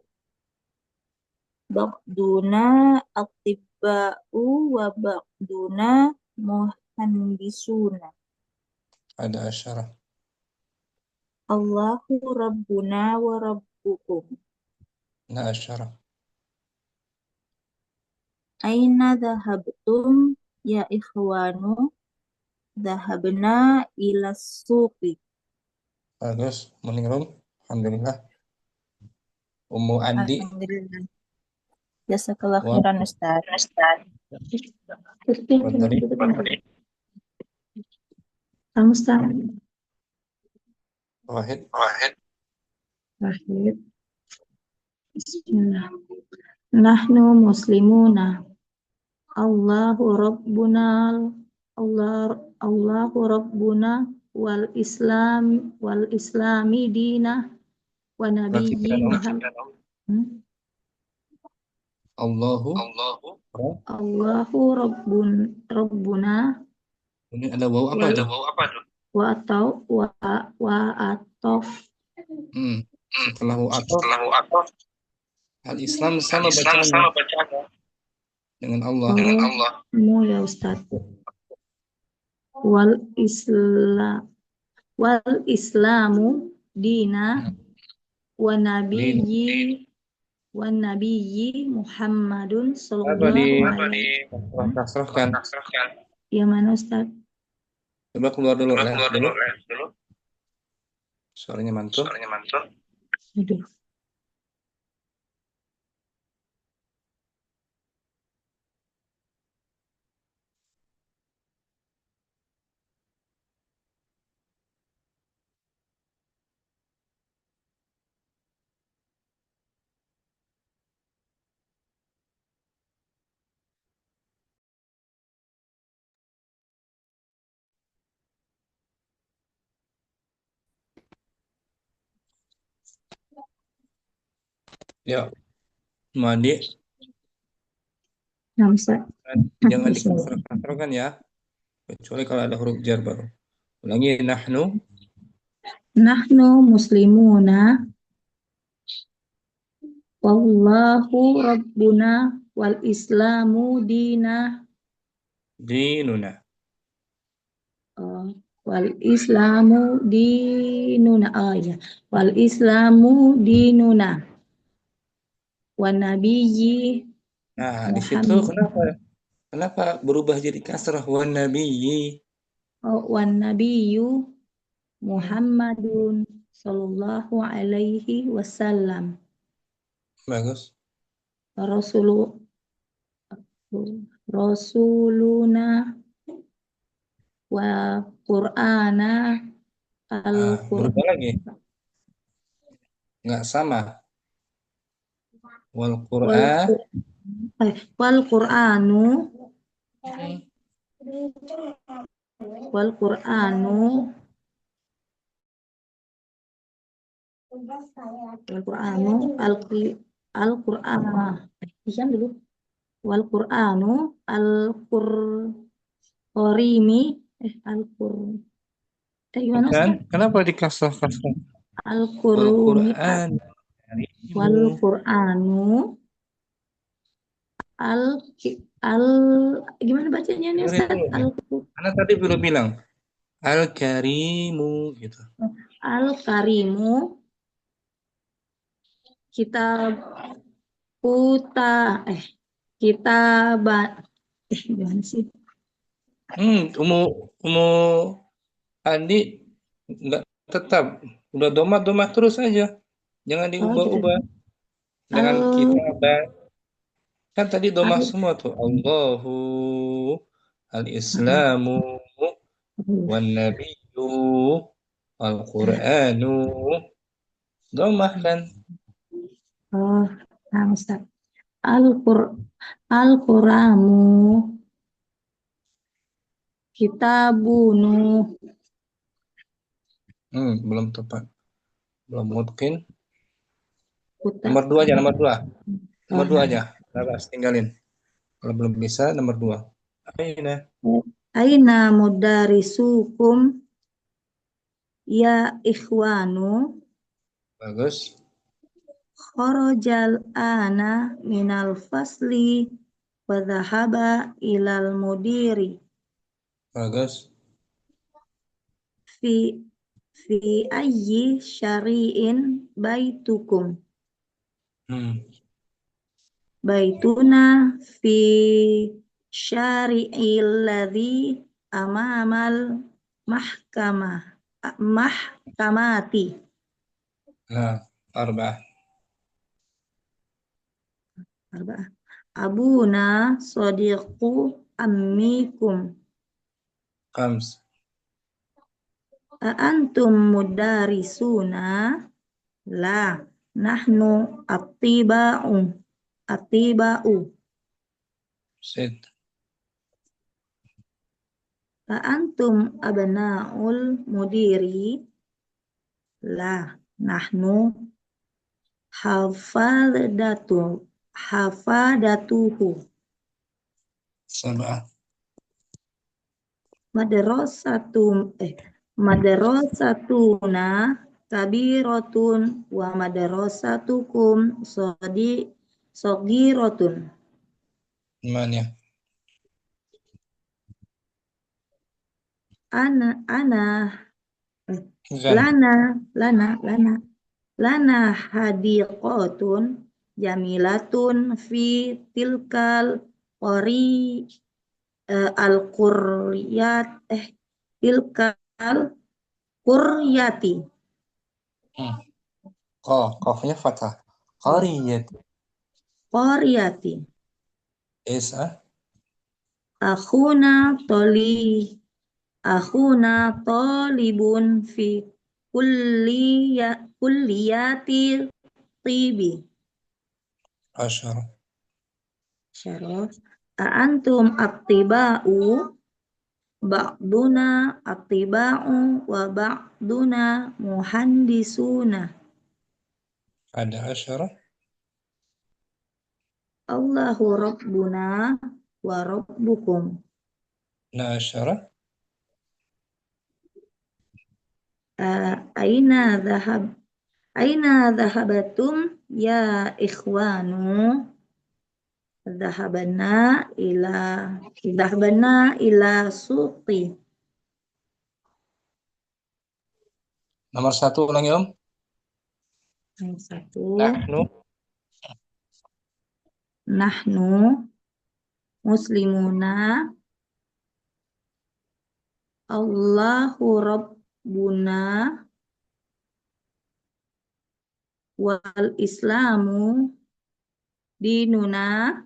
Ba'duna atibba'u wa ba'duna muhandisuna. Ada asyarah. Allahu rabbuna wa rabbukum. Na asyarah. Aina dhahabtum ya ikhwanu? Dhahabna ila suqi. Bagus. Muningrum. Alhamdulillah. Ummu Andi. Alhamdulillah. Jazakallah Wa. khairan Ustaz. Fadhali. Ustaz. Wahid. Wahid. Bismillah. Nahnu muslimuna. Allahu rabbuna wal islami dina wa nabiyyi Muhammad. Allahu rabbuna. Ini ada waw apa tuh? Wa atof. Setelah atof. Al-Islam sama bacanya. Dengan Allah. Ya Ustaz. Wal islamu dina wa nabiyyi Muhammadun sallallahu alaihi wasallam. Ya mana Ustaz? Coba keluar dulu. Suaranya mantul. Aduh. Ya, Mandi. Jangan dikasrahkan ya, kecuali kalau ada huruf jar baru. Ulangi, Nahnu muslimuna. Wallahu rabbuna wal islamu dinuna. Wal islamu dinuna. Wal islamu dinuna. Wa nabiyyi. Nah, di situ kenapa berubah jadi kasrah wan nabiyyi? Wan nabiyyu Muhammadun sallallahu alaihi wasallam. Bagus. Rasuluna wa Qur'ana berubah lagi. Nggak sama. Wal Qur'anu Wal Qur'anu al-Qur'imi Kenapa dikasrah? Al-Qur'an wal Karimu. Qur'anu al al gimana bacanya nih Dengerin Ustaz? dulu nih. Karena tadi belum bilang Al-Karimu gitu. Al-Karimu kitab puta kita gimana sih? Umu Andi nggak tetap. Udah domat terus aja. Jangan Oh gitu. diubah-ubah. Dengan Al kita kan tadi domah al semua tuh. Allahu al-Islamu wan nabiyyu al-Qur'anu. Domah kan. oh nah Ustaz. Al-Qur'anu kitabunu Belum tepat. Belum mungkin. puta Nomor 2 aja, nomor 2. Nomor oh, 2 aja. Terus tinggalin. Kalau belum bisa, nomor 2. Aina mudarisukum ya ikhwanu Bagus. kharajal ana minal fasli wa dhahaba ilal mudiri Bagus. fi ayyi syari'in baitukum baituna fi syari'il ladzi amamal mahkamati Nah, 4. Abuna sadiqu ammikum 5. antum mudarisuna la nahnu attiba'u 6. antum abna'ul mudiri la nahnu hafadatuhu 7. madrasatuna kabiratun wa madrasatukum sogiratun 8. lana hadiqatun jamilatun fi tilkal al-quryat tilkal quryati Qafnya fathah. Qaryati. Isa. akhuna talibun fi kulliyati tibi 10. antum attiba'u ba'duna attiba'u wa ba'duna muhandisuna 11. Allahu rabbuna wa rabbukum 12. aina dhahabatum ya ikhwanu dhahabana ila suqi Nomor 1 ulangi Om. yang 1 nahnu muslimuna Allahu rabbuna wal islamu dinuna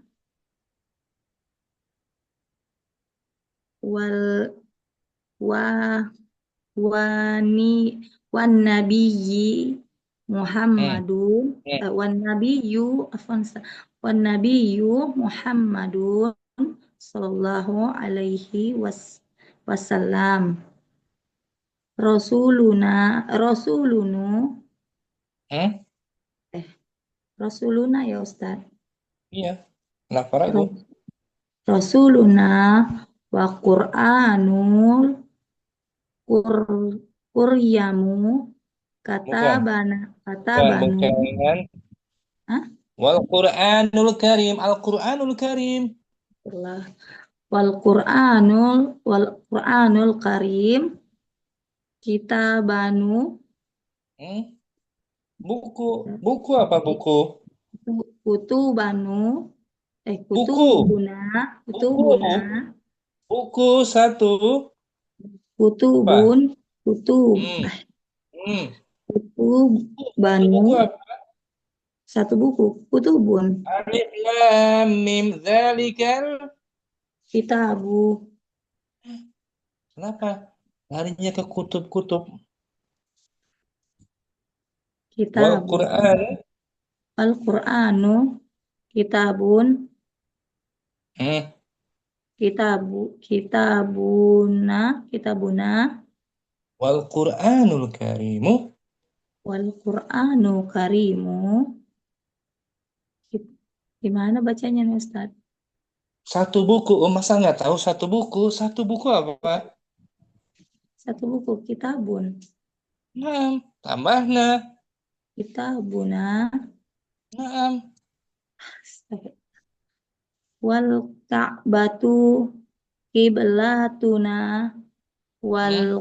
wan nabiyyi Muhammadun wan nabiyyu Muhammadun sallallahu alaihi wasallam Rasuluna ya Ustaz. Iya. Kenapa ragu? Rasuluna wa Qur'anul Quryamu Katabana. Bukan, Katabanu. bukan. Hah? Wal Qur'anul Karim. Al-Qur'anul Karim. Wal Qur'anul Karim. Kitabanu. Buku apa buku? Kutubanu. Buku. Kutubuna. Kutubuna. Buku satu. Kutubun. Kutub. Kutubanu. Buku apa? Satu buku. Kutubun. Alif Lam Mim Dzalikal Kitabu. Kenapa larinya ke kutub-kutub? Wal Kitabu. Qur'an. Al-Qur'anu. Kitabun. Kitabuna. Wal Qur'anul Karimu. Wal Qur'anu Karimu. Gimana bacanya nih Ustaz? Satu buku. Oh, masa nggak tahu satu buku? Satu buku apa? Satu buku kitabun. Nah, tambahna. Kitabuna. Nah. Wal Ka'batu qiblatuna. Wal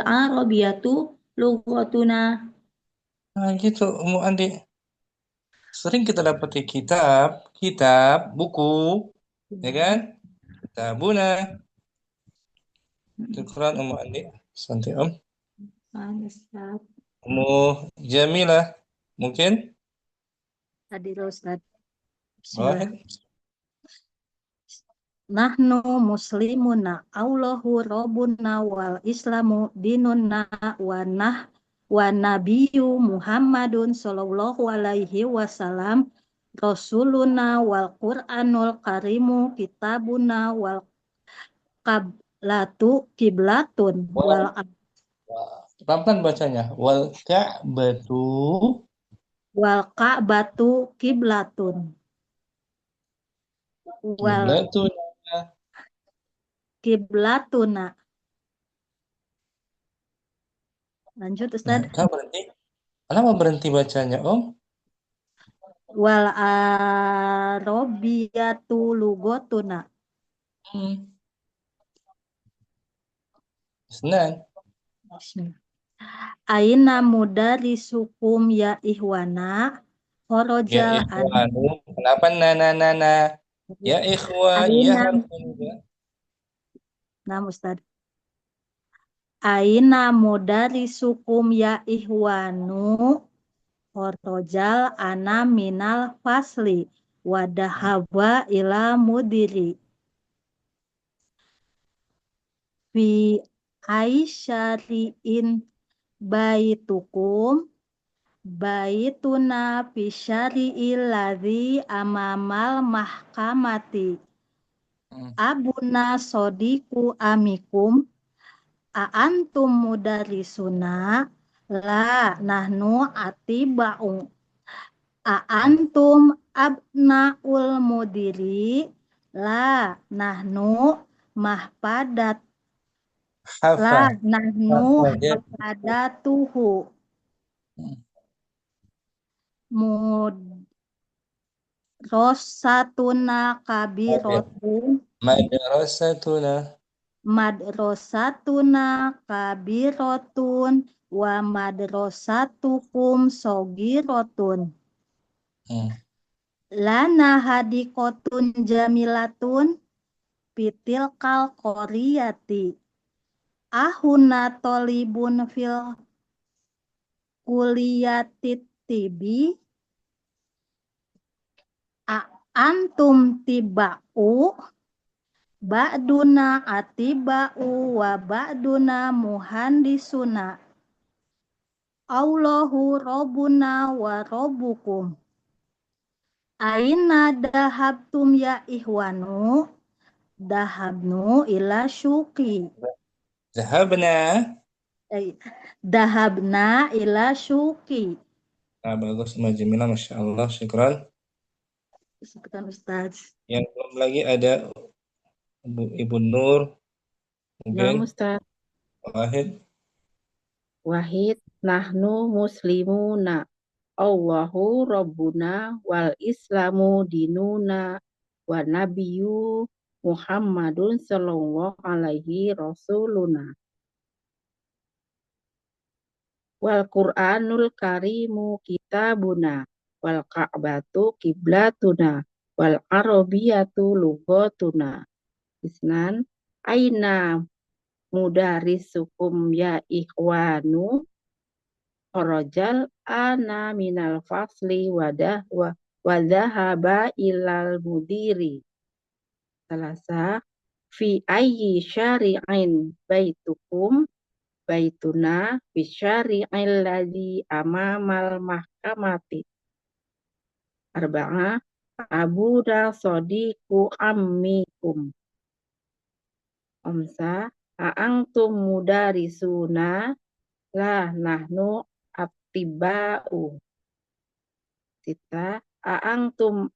arabiyatu lughatuna. Nah, gitu, Umu Andi. Sering kita dapati kitab, buku, ya kan? Kitabuna. Itu Quran, Umu Andi. Santai, Om. Umu Jamilah, mungkin? Tadi Ustaz. Bismillah. Nahnu muslimuna Allahu rabbuna wal islamu dinuna wa nabiyyu Muhammadun sallallahu alaihi wasallam rasuluna wal Qur'anul karimu kitabuna wal kiblatun wal Pelan-pelan bacanya. Wal ka'batu kiblatun. Kiblatuna. Lanjut Ustaz. Kenapa berhenti bacanya, Om? Wal arabiyatu lughatuna. Senang. Aina mudarisukum ya ihwana Ya ikhwanu. Kenapa nana? Ya ikhwan, ya harfun. Nah, Ustaz. Aina mudarisukum ya ihwanu horojal ana minal fasli wadahaba ila mudiri fi aisyariin baituna fi syari'il ladzi amamal mahkamati abuna sodiku amikum antum mudarisuna la nahnu atiba'u antum abnaul mudiri la nahnu mahpadat la nahnu mahpadatuhu madrasatuna kabiratun wa madrasatukum sogirotun lana hadikotun jamilatun pitilkal koriyati ahuna tolibun fil kuliyatit tibi antum tiba'u ba'duna atiba'u wa ba'duna muhandisuna Allahu rabbuna wa rabbukum aina dahabtum ya ihwanu dahabnu ila syuqi dahabna ila syuqi. Bagus, Jamilah, Masya Allah, syukran. Sekitar Ustaz. Yang belum lagi ada Ibu Nur, Naam mungkin Ustaz. Wahid. Wahid, nahnu muslimuna. Allahu Rabbuna wal Islamu dinuna wa nabiyyu Muhammadun sallallahu alaihi rasuluna. Wal Qur'anul karimu kitabuna wal Ka'batu kiblatuna wal Arabiyatu lughatuna. Isnan aina mudarisukum ya ikhwanu Kharajal ana minal fasli wadhahaba ilal mudiri. Salasa fi ayyi syari'in baitukum baituna fi syari'il ladzi amamal mahkamati. Arba'a abuda sodiku ammikum. Omsa a'angtum mudarisuna la nahnu attiba'u. Sita a'angtum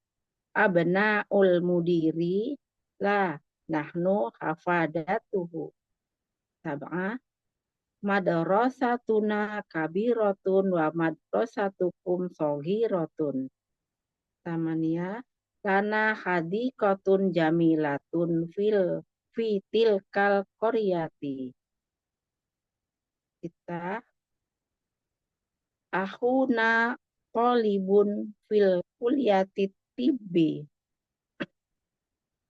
abna'ul mudiri la nahnu hafadatuhu. Sab'a madrasatuna kabiratun wa madrasatukum shaghiratun. Tamania lana hadiqatun jamilatun fi tilkal qaryati. Kita ahuna talibun fil kulliyati tibbi.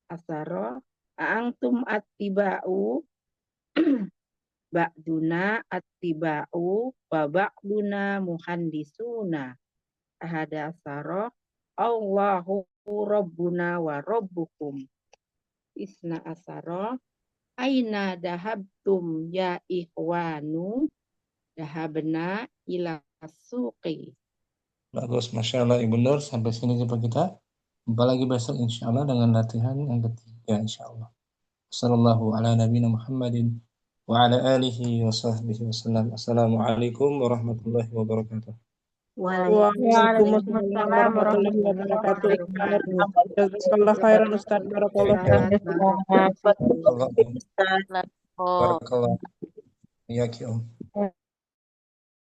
Asaro antum attiba'u ba'duna attiba'u wa ba'duna muhandisuna. Ahada asaro Allahu Rabbuna wa Rabbukum. Isna asaro aina dahabtum ya ikhwanu dahabna ila suqi. Bagus, Masya Allah Ibu Nur. Sampai sini coba kita. Jumpa lagi besok insya Allah dengan latihan yang ketiga insya Allah. Sallallahu ala nabiyina Muhammadin wa ala alihi wa sahbihi wasallam. Assalamualaikum warahmatullahi wabarakatuh. Waalaikumsalam warahmatullahi wabarakatuh. Jazakallah khairan Ustaz. Barakallahu fiik. Barakallah. Barakallah. Iya, Om.